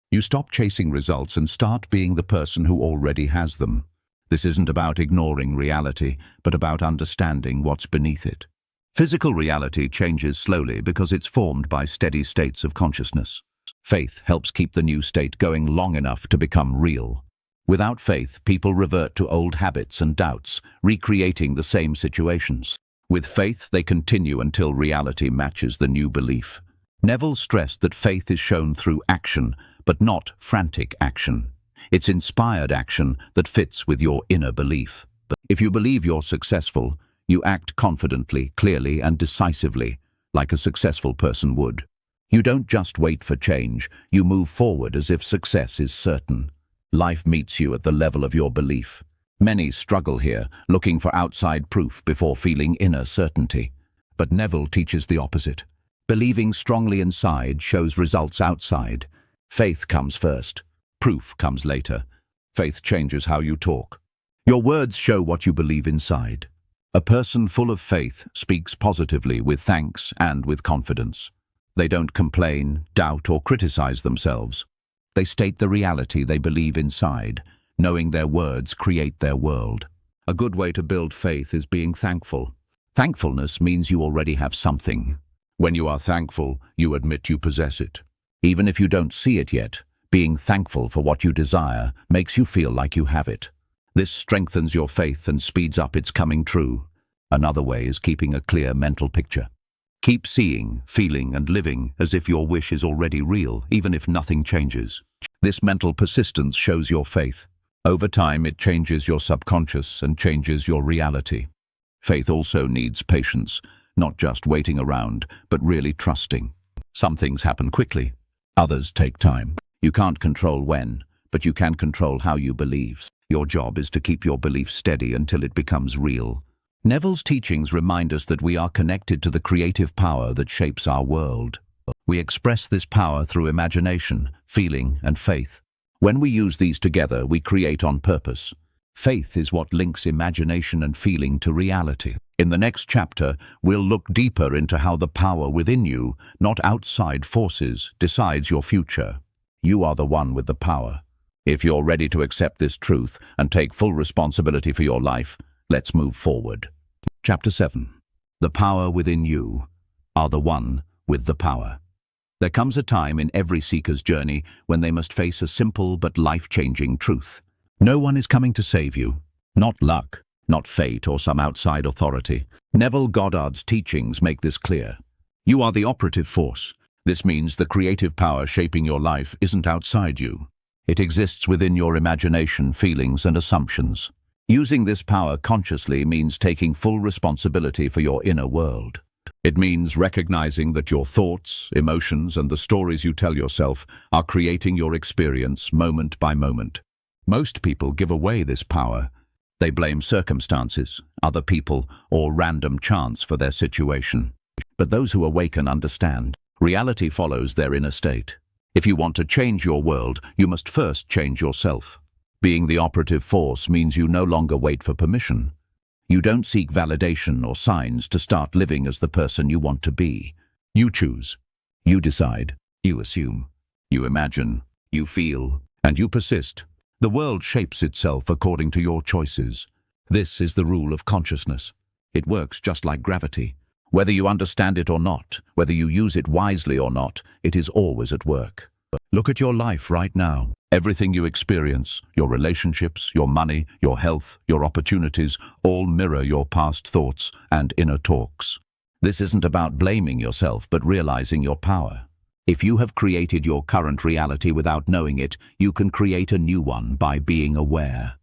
You stop chasing results and start being the person who already has them. This isn't about ignoring reality, but about understanding what's beneath it. Physical reality changes slowly because it's formed by steady states of consciousness. Faith helps keep the new state going long enough to become real. Without faith, people revert to old habits and doubts, recreating the same situations. With faith, they continue until reality matches the new belief. Neville stressed that faith is shown through action, but not frantic action. It's inspired action that fits with your inner belief. If you believe you're successful, you act confidently, clearly, and decisively, like a successful person would. You don't just wait for change, you move forward as if success is certain. Life meets you at the level of your belief. Many struggle here, looking for outside proof before feeling inner certainty. But Neville teaches the opposite. Believing strongly inside shows results outside. Faith comes first. Proof comes later. Faith changes how you talk. Your words show what you believe inside. A person full of faith speaks positively with thanks and with confidence. They don't complain, doubt, or criticize themselves. They state the reality they believe inside, knowing their words create their world. A good way to build faith is being thankful. Thankfulness means you already have something. When you are thankful, you admit you possess it. Even if you don't see it yet, being thankful for what you desire makes you feel like you have it. This strengthens your faith and speeds up its coming true. Another way is keeping a clear mental picture. Keep seeing, feeling, and living as if your wish is already real, even if nothing changes. This mental persistence shows your faith. Over time, it changes your subconscious and changes your reality. Faith also needs patience, not just waiting around, but really trusting. Some things happen quickly, others take time. You can't control when, but you can control how you believe. Your job is to keep your belief steady until it becomes real. Neville's teachings remind us that we are connected to the creative power that shapes our world. We express this power through imagination, feeling, and faith. When we use these together, we create on purpose. Faith is what links imagination and feeling to reality. In the next chapter, we'll look deeper into how the power within you, not outside forces, decides your future. You are the one with the power. If you're ready to accept this truth and take full responsibility for your life, let's move forward. Chapter 7. The power within you are the one with the power. There comes a time in every seeker's journey when they must face a simple but life-changing truth. No one is coming to save you. Not luck, not fate or some outside authority. Neville Goddard's teachings make this clear. You are the operative force. This means the creative power shaping your life isn't outside you. It exists within your imagination, feelings, and assumptions. Using this power consciously means taking full responsibility for your inner world. It means recognizing that your thoughts, emotions, and the stories you tell yourself are creating your experience moment by moment. Most people give away this power. They blame circumstances, other people, or random chance for their situation. But those who awaken understand. Reality follows their inner state. If you want to change your world, you must first change yourself. Being the operative force means you no longer wait for permission. You don't seek validation or signs to start living as the person you want to be. You choose. You decide. You assume. You imagine. You feel. And you persist. The world shapes itself according to your choices. This is the rule of consciousness. It works just like gravity. Whether you understand it or not, whether you use it wisely or not, it is always at work. Look at your life right now. Everything you experience, your relationships, your money, your health, your opportunities, all mirror your past thoughts and inner talks. This isn't about blaming yourself, but realizing your power. If you have created your current reality without knowing it, you can create a new one by being aware.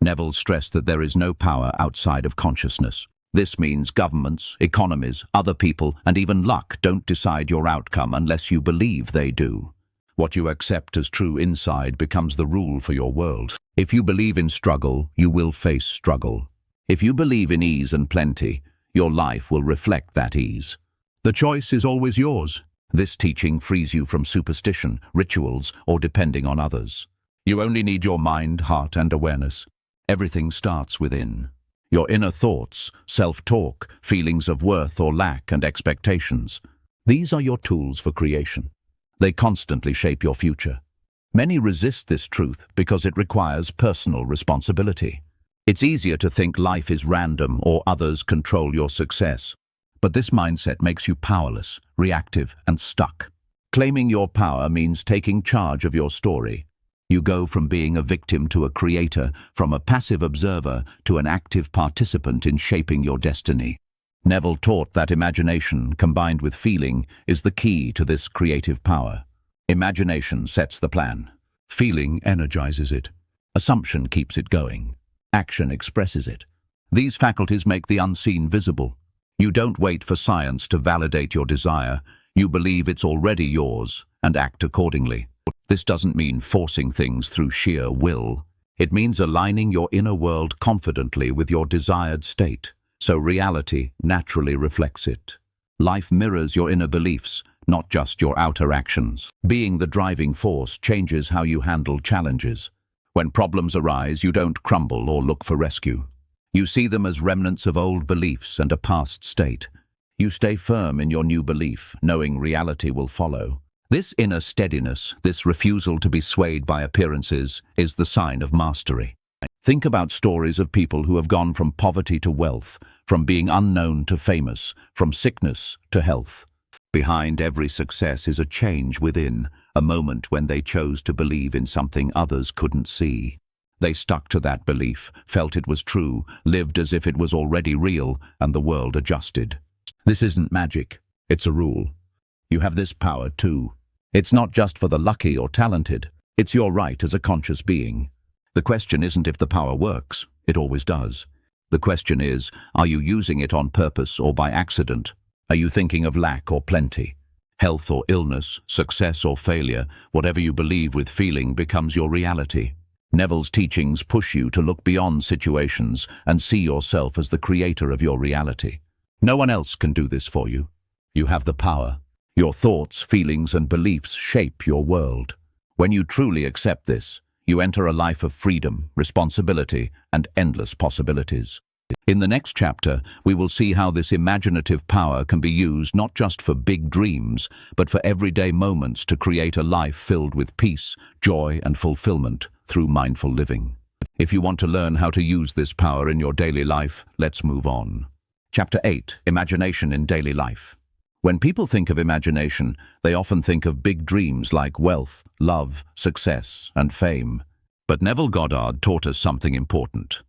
Neville stressed that there is no power outside of consciousness. This means governments, economies, other people, and even luck don't decide your outcome unless you believe they do. What you accept as true inside becomes the rule for your world. If you believe in struggle, you will face struggle. If you believe in ease and plenty, your life will reflect that ease. The choice is always yours. This teaching frees you from superstition, rituals, or depending on others. You only need your mind, heart, and awareness. Everything starts within. Your inner thoughts, self-talk, feelings of worth or lack, and expectations. These are your tools for creation. They constantly shape your future. Many resist this truth because it requires personal responsibility. It's easier to think life is random or others control your success. But this mindset makes you powerless, reactive, and stuck. Claiming your power means taking charge of your story. You go from being a victim to a creator, from a passive observer to an active participant in shaping your destiny. Neville taught that imagination, combined with feeling, is the key to this creative power. Imagination sets the plan. Feeling energizes it. Assumption keeps it going. Action expresses it. These faculties make the unseen visible. You don't wait for science to validate your desire. You believe it's already yours and act accordingly. This doesn't mean forcing things through sheer will. It means aligning your inner world confidently with your desired state, so reality naturally reflects it. Life mirrors your inner beliefs, not just your outer actions. Being the driving force changes how you handle challenges. When problems arise, you don't crumble or look for rescue. You see them as remnants of old beliefs and a past state. You stay firm in your new belief, knowing reality will follow. This inner steadiness, this refusal to be swayed by appearances, is the sign of mastery. Think about stories of people who have gone from poverty to wealth, from being unknown to famous, from sickness to health. Behind every success is a change within, a moment when they chose to believe in something others couldn't see. They stuck to that belief, felt it was true, lived as if it was already real, and the world adjusted. This isn't magic, it's a rule. You have this power too. It's not just for the lucky or talented, it's your right as a conscious being. The question isn't if the power works, it always does. The question is, are you using it on purpose or by accident? Are you thinking of lack or plenty? Health or illness, success or failure, whatever you believe with feeling becomes your reality. Neville's teachings push you to look beyond situations and see yourself as the creator of your reality. No one else can do this for you. You have the power. Your thoughts, feelings, and beliefs shape your world. When you truly accept this, you enter a life of freedom, responsibility, and endless possibilities. In the next chapter, we will see how this imaginative power can be used not just for big dreams, but for everyday moments to create a life filled with peace, joy, and fulfillment through mindful living. If you want to learn how to use this power in your daily life, let's move on. Chapter 8: Imagination in Daily Life. When people think of imagination, they often think of big dreams like wealth, love, success, and fame. But Neville Goddard taught us something important.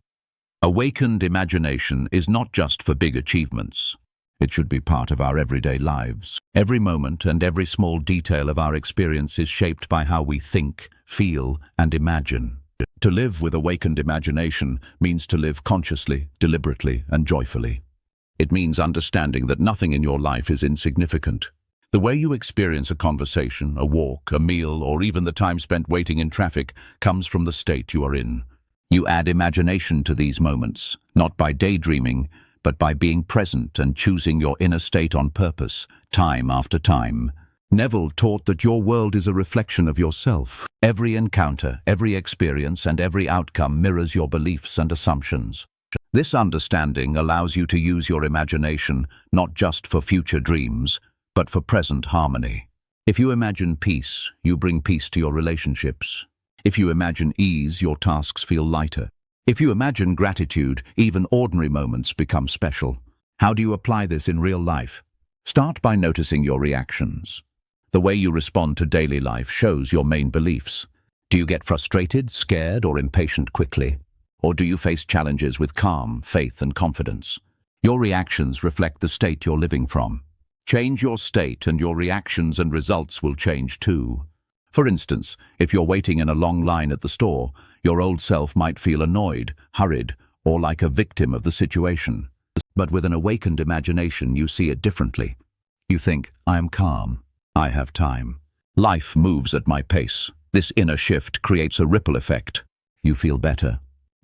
Awakened imagination is not just for big achievements. It should be part of our everyday lives. Every moment and every small detail of our experience is shaped by how we think, feel, and imagine. To live with awakened imagination means to live consciously, deliberately, and joyfully. It means understanding that nothing in your life is insignificant. The way you experience a conversation, a walk, a meal, or even the time spent waiting in traffic comes from the state you are in. You add imagination to these moments, not by daydreaming, but by being present and choosing your inner state on purpose, time after time. Neville taught that your world is a reflection of yourself. Every encounter, every experience, and every outcome mirrors your beliefs and assumptions. This understanding allows you to use your imagination not just for future dreams, but for present harmony. If you imagine peace, you bring peace to your relationships. If you imagine ease, your tasks feel lighter. If you imagine gratitude, even ordinary moments become special. How do you apply this in real life? Start by noticing your reactions. The way you respond to daily life shows your main beliefs. Do you get frustrated, scared, or impatient quickly? Or do you face challenges with calm, faith, and confidence? Your reactions reflect the state you're living from. Change your state and your reactions and results will change too. For instance, if you're waiting in a long line at the store, your old self might feel annoyed, hurried, or like a victim of the situation. But with an awakened imagination, you see it differently. You think, I am calm. I have time. Life moves at my pace. This inner shift creates a ripple effect. You feel better.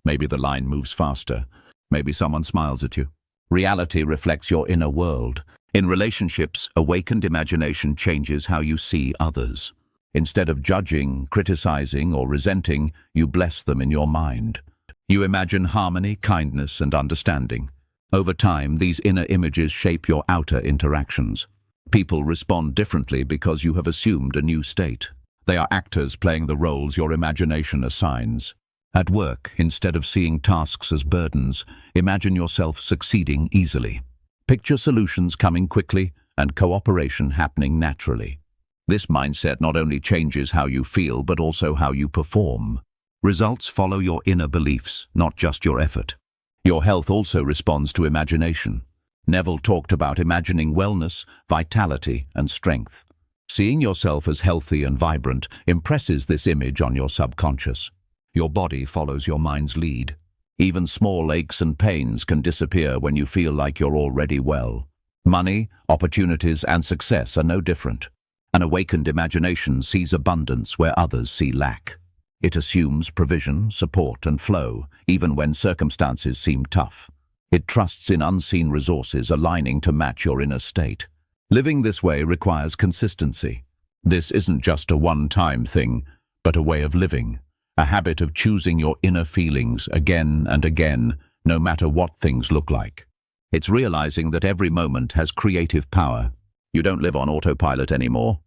Maybe the line moves faster. Maybe someone smiles at you. Reality reflects your inner world. In relationships, awakened imagination changes how you see others. Instead of judging, criticizing, or resenting, you bless them in your mind. You imagine harmony, kindness, and understanding. Over time, these inner images shape your outer interactions. People respond differently because you have assumed a new state. They are actors playing the roles your imagination assigns. At work, instead of seeing tasks as burdens, imagine yourself succeeding easily. Picture solutions coming quickly and cooperation happening naturally. This mindset not only changes how you feel, but also how you perform. Results follow your inner beliefs, not just your effort. Your health also responds to imagination. Neville talked about imagining wellness, vitality, and strength. Seeing yourself as healthy and vibrant impresses this image on your subconscious. Your body follows your mind's lead. Even small aches and pains can disappear when you feel like you're already well. Money, opportunities, and success are no different. An awakened imagination sees abundance where others see lack. It assumes provision, support, and flow, even when circumstances seem tough. It trusts in unseen resources aligning to match your inner state. Living this way requires consistency. This isn't just a one-time thing, but a way of living, a habit of choosing your inner feelings again and again, no matter what things look like. It's realizing that every moment has creative power. You don't live on autopilot anymore.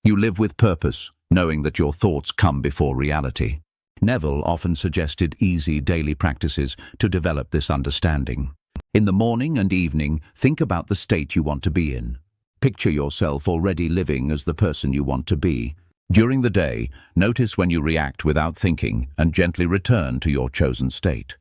You live with purpose, knowing that your thoughts come before reality. Neville often suggested easy daily practices to develop this understanding. In the morning and evening, think about the state you want to be in. Picture yourself already living as the person you want to be. During the day, notice when you react without thinking and gently return to your chosen state.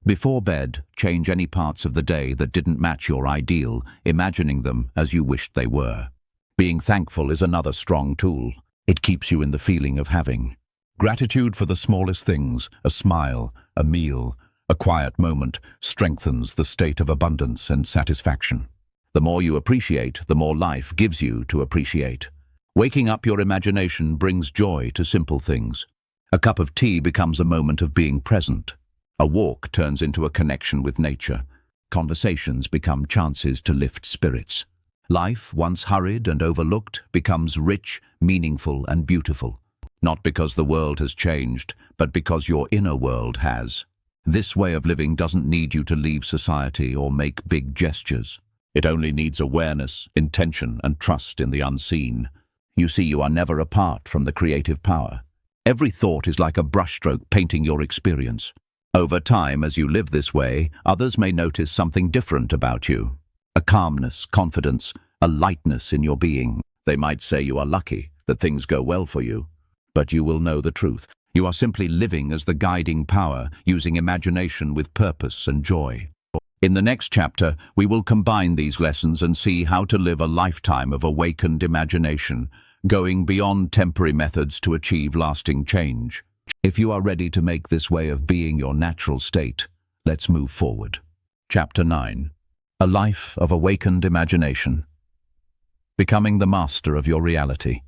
Before bed, change any parts of the day that didn't match your ideal, imagining them as you wished they were. Being thankful is another strong tool. It keeps you in the feeling of having. Gratitude for the smallest things, a smile, a meal, a quiet moment, strengthens the state of abundance and satisfaction. The more you appreciate, the more life gives you to appreciate. Waking up your imagination brings joy to simple things. A cup of tea becomes a moment of being present. A walk turns into a connection with nature. Conversations become chances to lift spirits. Life, once hurried and overlooked, becomes rich, meaningful, and beautiful. Not because the world has changed, but because your inner world has. This way of living doesn't need you to leave society or make big gestures. It only needs awareness, intention, and trust in the unseen. You see, you are never apart from the creative power. Every thought is like a brushstroke painting your experience. Over time, as you live this way, others may notice something different about you. A calmness, confidence, a lightness in your being. They might say you are lucky, that things go well for you. But you will know the truth. You are simply living as the guiding power, using imagination with purpose and joy. In the next chapter, we will combine these lessons and see how to live a lifetime of awakened imagination, going beyond temporary methods to achieve lasting change. If you are ready to make this way of being your natural state, let's move forward. Chapter 9. A life of awakened imagination. Becoming the master of your reality.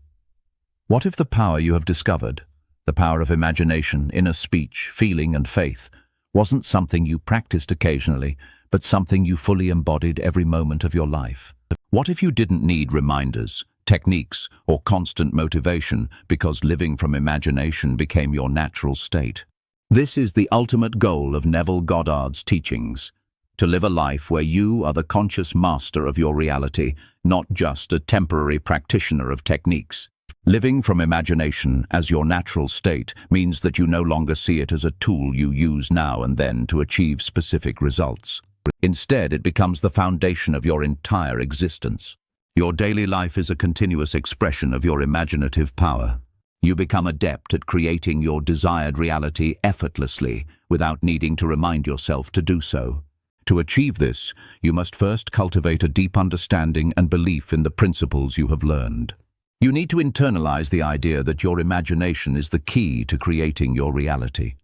What if the power you have discovered, the power of imagination, inner speech, feeling, and faith, wasn't something you practiced occasionally, but something you fully embodied every moment of your life? What if you didn't need reminders, techniques, or constant motivation because living from imagination became your natural state? This is the ultimate goal of Neville Goddard's teachings, to live a life where you are the conscious master of your reality, not just a temporary practitioner of techniques. Living from imagination as your natural state means that you no longer see it as a tool you use now and then to achieve specific results. Instead, it becomes the foundation of your entire existence. Your daily life is a continuous expression of your imaginative power. You become adept at creating your desired reality effortlessly, without needing to remind yourself to do so. To achieve this, you must first cultivate a deep understanding and belief in the principles you have learned. You need to internalize the idea that your imagination is the key to creating your reality.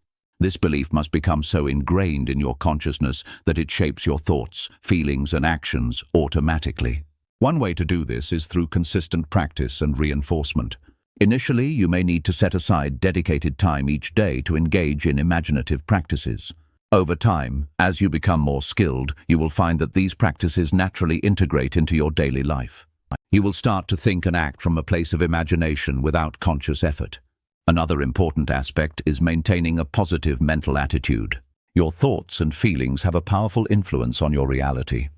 This belief must become so ingrained in your consciousness that it shapes your thoughts, feelings, and actions automatically. One way to do this is through consistent practice and reinforcement. Initially, you may need to set aside dedicated time each day to engage in imaginative practices. Over time, as you become more skilled, you will find that these practices naturally integrate into your daily life. You will start to think and act from a place of imagination without conscious effort. Another important aspect is maintaining a positive mental attitude. Your thoughts and feelings have a powerful influence on your reality.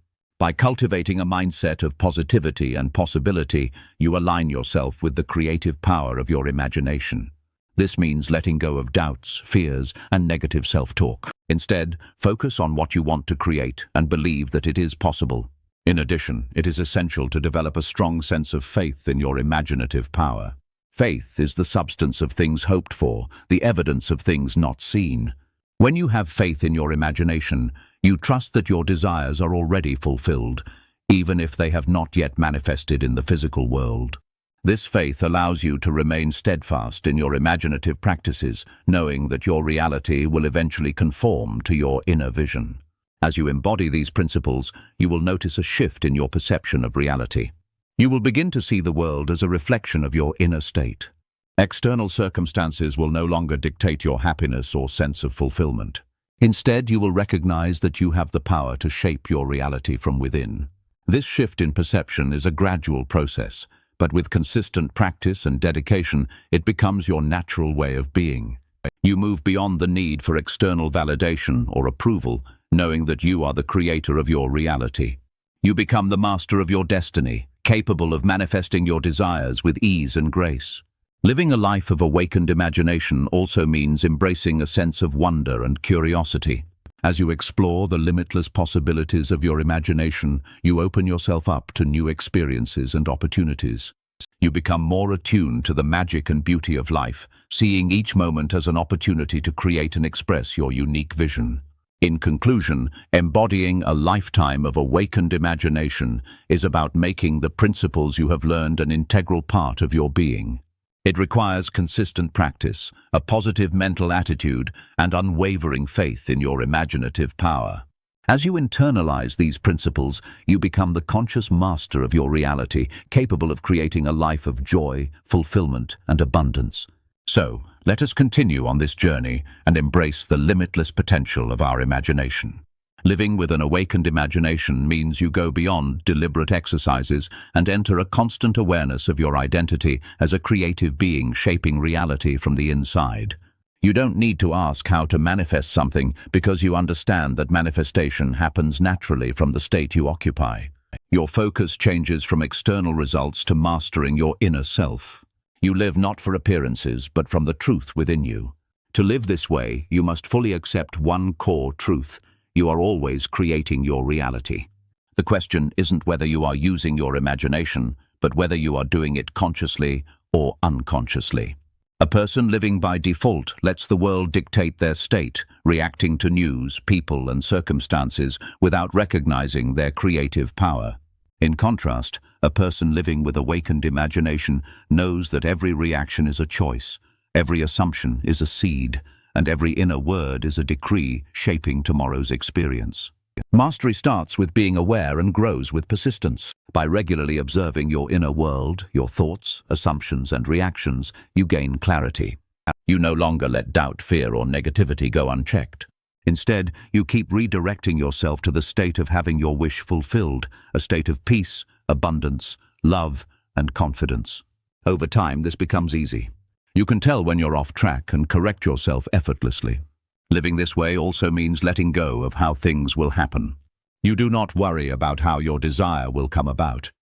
By cultivating a mindset of positivity and possibility, you align yourself with the creative power of your imagination. This means letting go of doubts, fears, and negative self-talk. Instead, focus on what you want to create and believe that it is possible. In addition, it is essential to develop a strong sense of faith in your imaginative power. Faith is the substance of things hoped for, the evidence of things not seen. When you have faith in your imagination, you trust that your desires are already fulfilled, even if they have not yet manifested in the physical world. This faith allows you to remain steadfast in your imaginative practices, knowing that your reality will eventually conform to your inner vision. As you embody these principles, you will notice a shift in your perception of reality. You will begin to see the world as a reflection of your inner state. External circumstances will no longer dictate your happiness or sense of fulfillment. Instead, you will recognize that you have the power to shape your reality from within. This shift in perception is a gradual process, but with consistent practice and dedication, it becomes your natural way of being. You move beyond the need for external validation or approval, knowing that you are the creator of your reality. You become the master of your destiny, capable of manifesting your desires with ease and grace. Living a life of awakened imagination also means embracing a sense of wonder and curiosity. As you explore the limitless possibilities of your imagination, you open yourself up to new experiences and opportunities. You become more attuned to the magic and beauty of life, seeing each moment as an opportunity to create and express your unique vision. In conclusion, embodying a lifetime of awakened imagination is about making the principles you have learned an integral part of your being. It requires consistent practice, a positive mental attitude, and unwavering faith in your imaginative power. As you internalize these principles, you become the conscious master of your reality, capable of creating a life of joy, fulfillment, and abundance. So, let us continue on this journey and embrace the limitless potential of our imagination. Living with an awakened imagination means you go beyond deliberate exercises and enter a constant awareness of your identity as a creative being shaping reality from the inside. You don't need to ask how to manifest something because you understand that manifestation happens naturally from the state you occupy. Your focus changes from external results to mastering your inner self. You live not for appearances, but from the truth within you. To live this way, you must fully accept one core truth. You are always creating your reality. The question isn't whether you are using your imagination, but whether you are doing it consciously or unconsciously. A person living by default lets the world dictate their state, reacting to news, people, and circumstances without recognizing their creative power. In contrast, a person living with awakened imagination knows that every reaction is a choice, every assumption is a seed, and every inner word is a decree shaping tomorrow's experience. Mastery starts with being aware and grows with persistence. By regularly observing your inner world, your thoughts, assumptions, and reactions, you gain clarity. You no longer let doubt, fear, or negativity go unchecked. Instead, you keep redirecting yourself to the state of having your wish fulfilled, a state of peace, abundance, love, and confidence. Over time, this becomes easy. You can tell when you're off track and correct yourself effortlessly. Living this way also means letting go of how things will happen. You do not worry about how your desire will come about.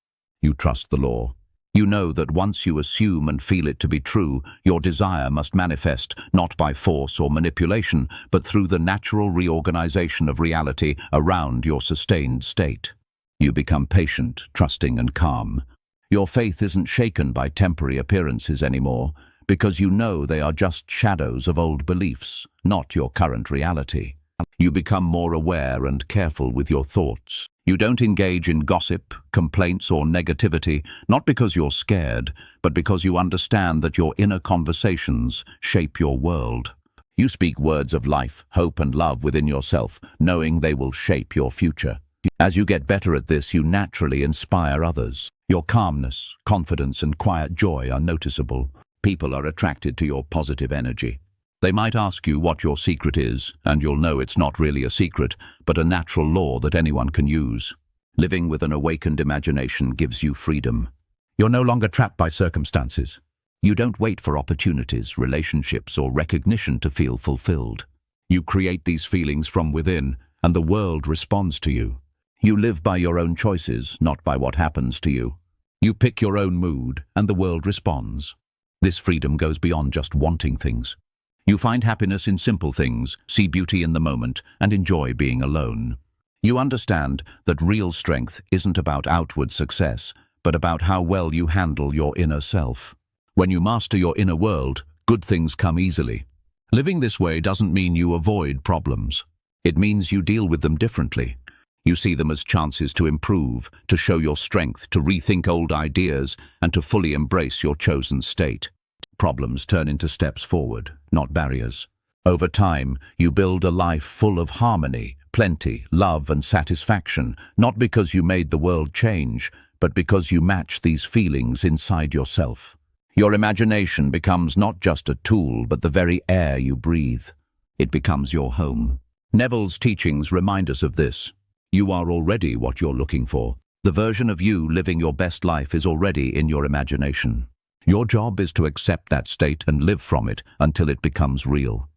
You trust the law. You know that once you assume and feel it to be true, your desire must manifest not by force or manipulation, but through the natural reorganization of reality around your sustained state. You become patient, trusting, and calm. Your faith isn't shaken by temporary appearances anymore, because you know they are just shadows of old beliefs, not your current reality. You become more aware and careful with your thoughts. You don't engage in gossip, complaints, or negativity, not because you're scared, but because you understand that your inner conversations shape your world. You speak words of life, hope, and love within yourself, knowing they will shape your future. As you get better at this, you naturally inspire others. Your calmness, confidence, and quiet joy are noticeable. People are attracted to your positive energy. They might ask you what your secret is, and you'll know it's not really a secret, but a natural law that anyone can use. Living with an awakened imagination gives you freedom. You're no longer trapped by circumstances. You don't wait for opportunities, relationships, or recognition to feel fulfilled. You create these feelings from within, and the world responds to you. You live by your own choices, not by what happens to you. You pick your own mood, and the world responds. This freedom goes beyond just wanting things. You find happiness in simple things, see beauty in the moment, and enjoy being alone. You understand that real strength isn't about outward success, but about how well you handle your inner self. When you master your inner world, good things come easily. Living this way doesn't mean you avoid problems. It means you deal with them differently. You see them as chances to improve, to show your strength, to rethink old ideas, and to fully embrace your chosen state. Problems turn into steps forward, not barriers. Over time, you build a life full of harmony, plenty, love, and satisfaction, not because you made the world change, but because you match these feelings inside yourself. Your imagination becomes not just a tool, but the very air you breathe. It becomes your home. Neville's teachings remind us of this. You are already what you're looking for. The version of you living your best life is already in your imagination. Your job is to accept that state and live from it until it becomes real.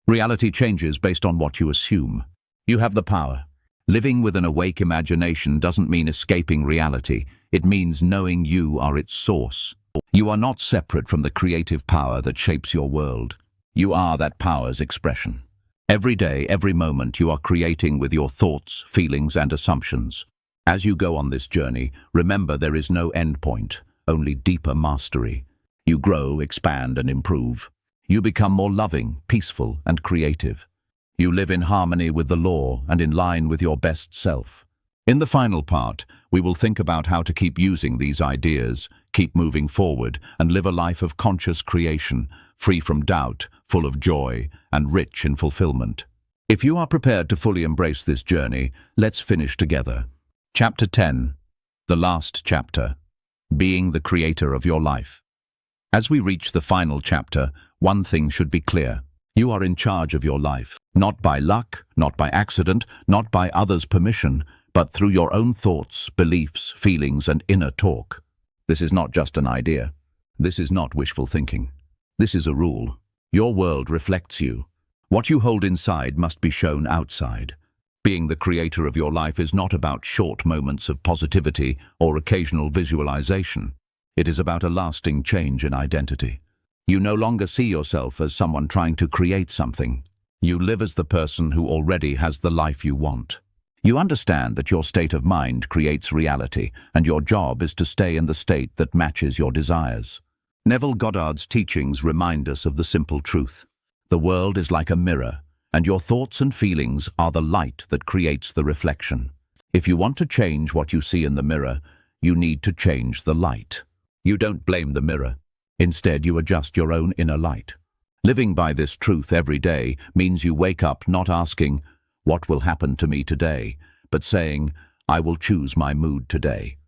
Reality changes based on what you assume. You have the power. Living with an awake imagination doesn't mean escaping reality. It means knowing you are its source. You are not separate from the creative power that shapes your world. You are that power's expression. Every day, every moment, you are creating with your thoughts, feelings, and assumptions. As you go on this journey, remember there is no end point, only deeper mastery. You grow, expand, and improve. You become more loving, peaceful, and creative. You live in harmony with the law and in line with your best self. In the final part, we will think about how to keep using these ideas, keep moving forward, and live a life of conscious creation, free from doubt, full of joy, and rich in fulfillment. If you are prepared to fully embrace this journey, let's finish together. Chapter 10. The last chapter. Being the creator of your life. As we reach the final chapter, one thing should be clear. You are in charge of your life, not by luck, not by accident, not by others' permission, but through your own thoughts, beliefs, feelings, and inner talk. This is not just an idea. This is not wishful thinking. This is a rule. Your world reflects you. What you hold inside must be shown outside. Being the creator of your life is not about short moments of positivity or occasional visualization. It is about a lasting change in identity. You no longer see yourself as someone trying to create something. You live as the person who already has the life you want. You understand that your state of mind creates reality, and your job is to stay in the state that matches your desires. Neville Goddard's teachings remind us of the simple truth. The world is like a mirror, and your thoughts and feelings are the light that creates the reflection. If you want to change what you see in the mirror, you need to change the light. You don't blame the mirror. Instead, you adjust your own inner light. Living by this truth every day means you wake up not asking, "What will happen to me today?" but saying, "I will choose my mood today."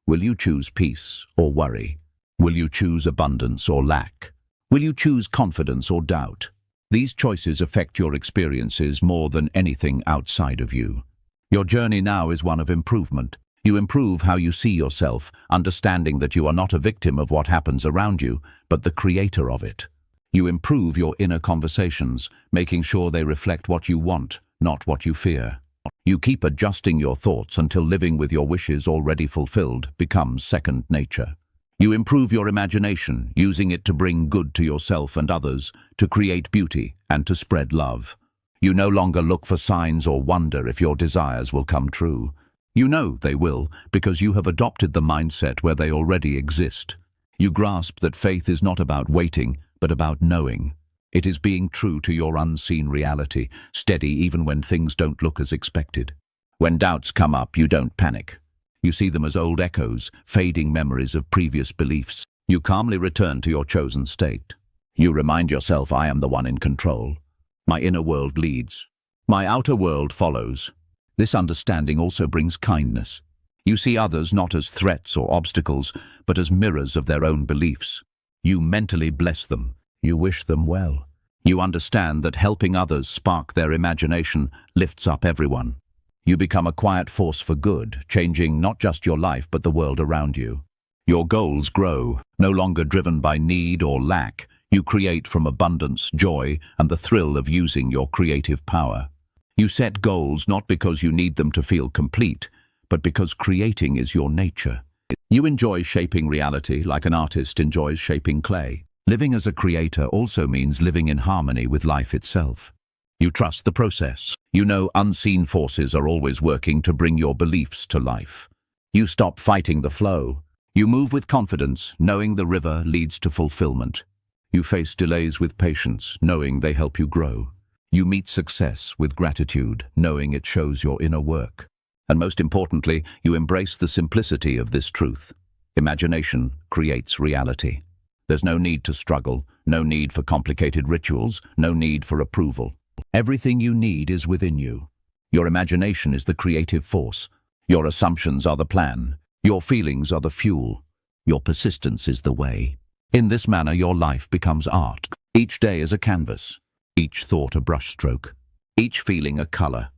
Will you choose peace or worry? Will you choose abundance or lack? Will you choose confidence or doubt? These choices affect your experiences more than anything outside of you. Your journey now is one of improvement. You improve how you see yourself, understanding that you are not a victim of what happens around you, but the creator of it. You improve your inner conversations, making sure they reflect what you want, not what you fear. You keep adjusting your thoughts until living with your wishes already fulfilled becomes second nature. You improve your imagination, using it to bring good to yourself and others, to create beauty and to spread love. You no longer look for signs or wonder if your desires will come true. You know they will, because you have adopted the mindset where they already exist. You grasp that faith is not about waiting, but about knowing. It is being true to your unseen reality, steady even when things don't look as expected. When doubts come up, you don't panic. You see them as old echoes, fading memories of previous beliefs. You calmly return to your chosen state. You remind yourself, "I am the one in control. My inner world leads. My outer world follows." This understanding also brings kindness. You see others not as threats or obstacles, but as mirrors of their own beliefs. You mentally bless them. You wish them well. You understand that helping others spark their imagination lifts up everyone. You become a quiet force for good, changing not just your life but the world around you. Your goals grow, no longer driven by need or lack. You create from abundance, joy, and the thrill of using your creative power. You set goals not because you need them to feel complete, but because creating is your nature. You enjoy shaping reality like an artist enjoys shaping clay. Living as a creator also means living in harmony with life itself. You trust the process. You know unseen forces are always working to bring your beliefs to life. You stop fighting the flow. You move with confidence, knowing the river leads to fulfillment. You face delays with patience, knowing they help you grow. You meet success with gratitude, knowing it shows your inner work. And most importantly, you embrace the simplicity of this truth. Imagination creates reality. There's no need to struggle, no need for complicated rituals, no need for approval. Everything you need is within you. Your imagination is the creative force. Your assumptions are the plan. Your feelings are the fuel. Your persistence is the way. In this manner, your life becomes art. Each day is a canvas, each thought a brushstroke, each feeling a color.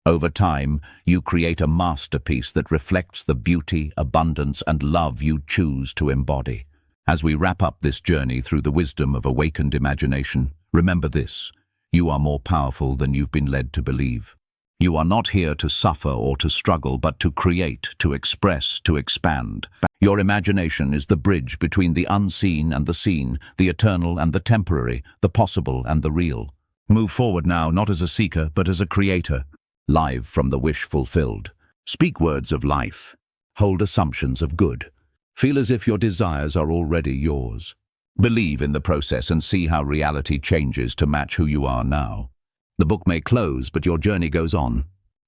Over time, you create a masterpiece that reflects the beauty, abundance, and love you choose to embody. As we wrap up this journey through the wisdom of awakened imagination, remember this: you are more powerful than you've been led to believe. You are not here to suffer or to struggle, but to create, to express, to expand. Your imagination is the bridge between the unseen and the seen, the eternal and the temporary, the possible and the real. Move forward now, not as a seeker, but as a creator. Live from the wish fulfilled. Speak words of life. Hold assumptions of good. Feel as if your desires are already yours. Believe in the process and see how reality changes to match who you are now. The book may close, but your journey goes on.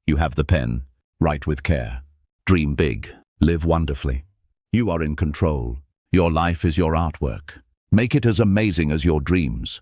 You have the pen. Write with care. Dream big. Live wonderfully. You are in control. Your life is your artwork. Make it as amazing as your dreams.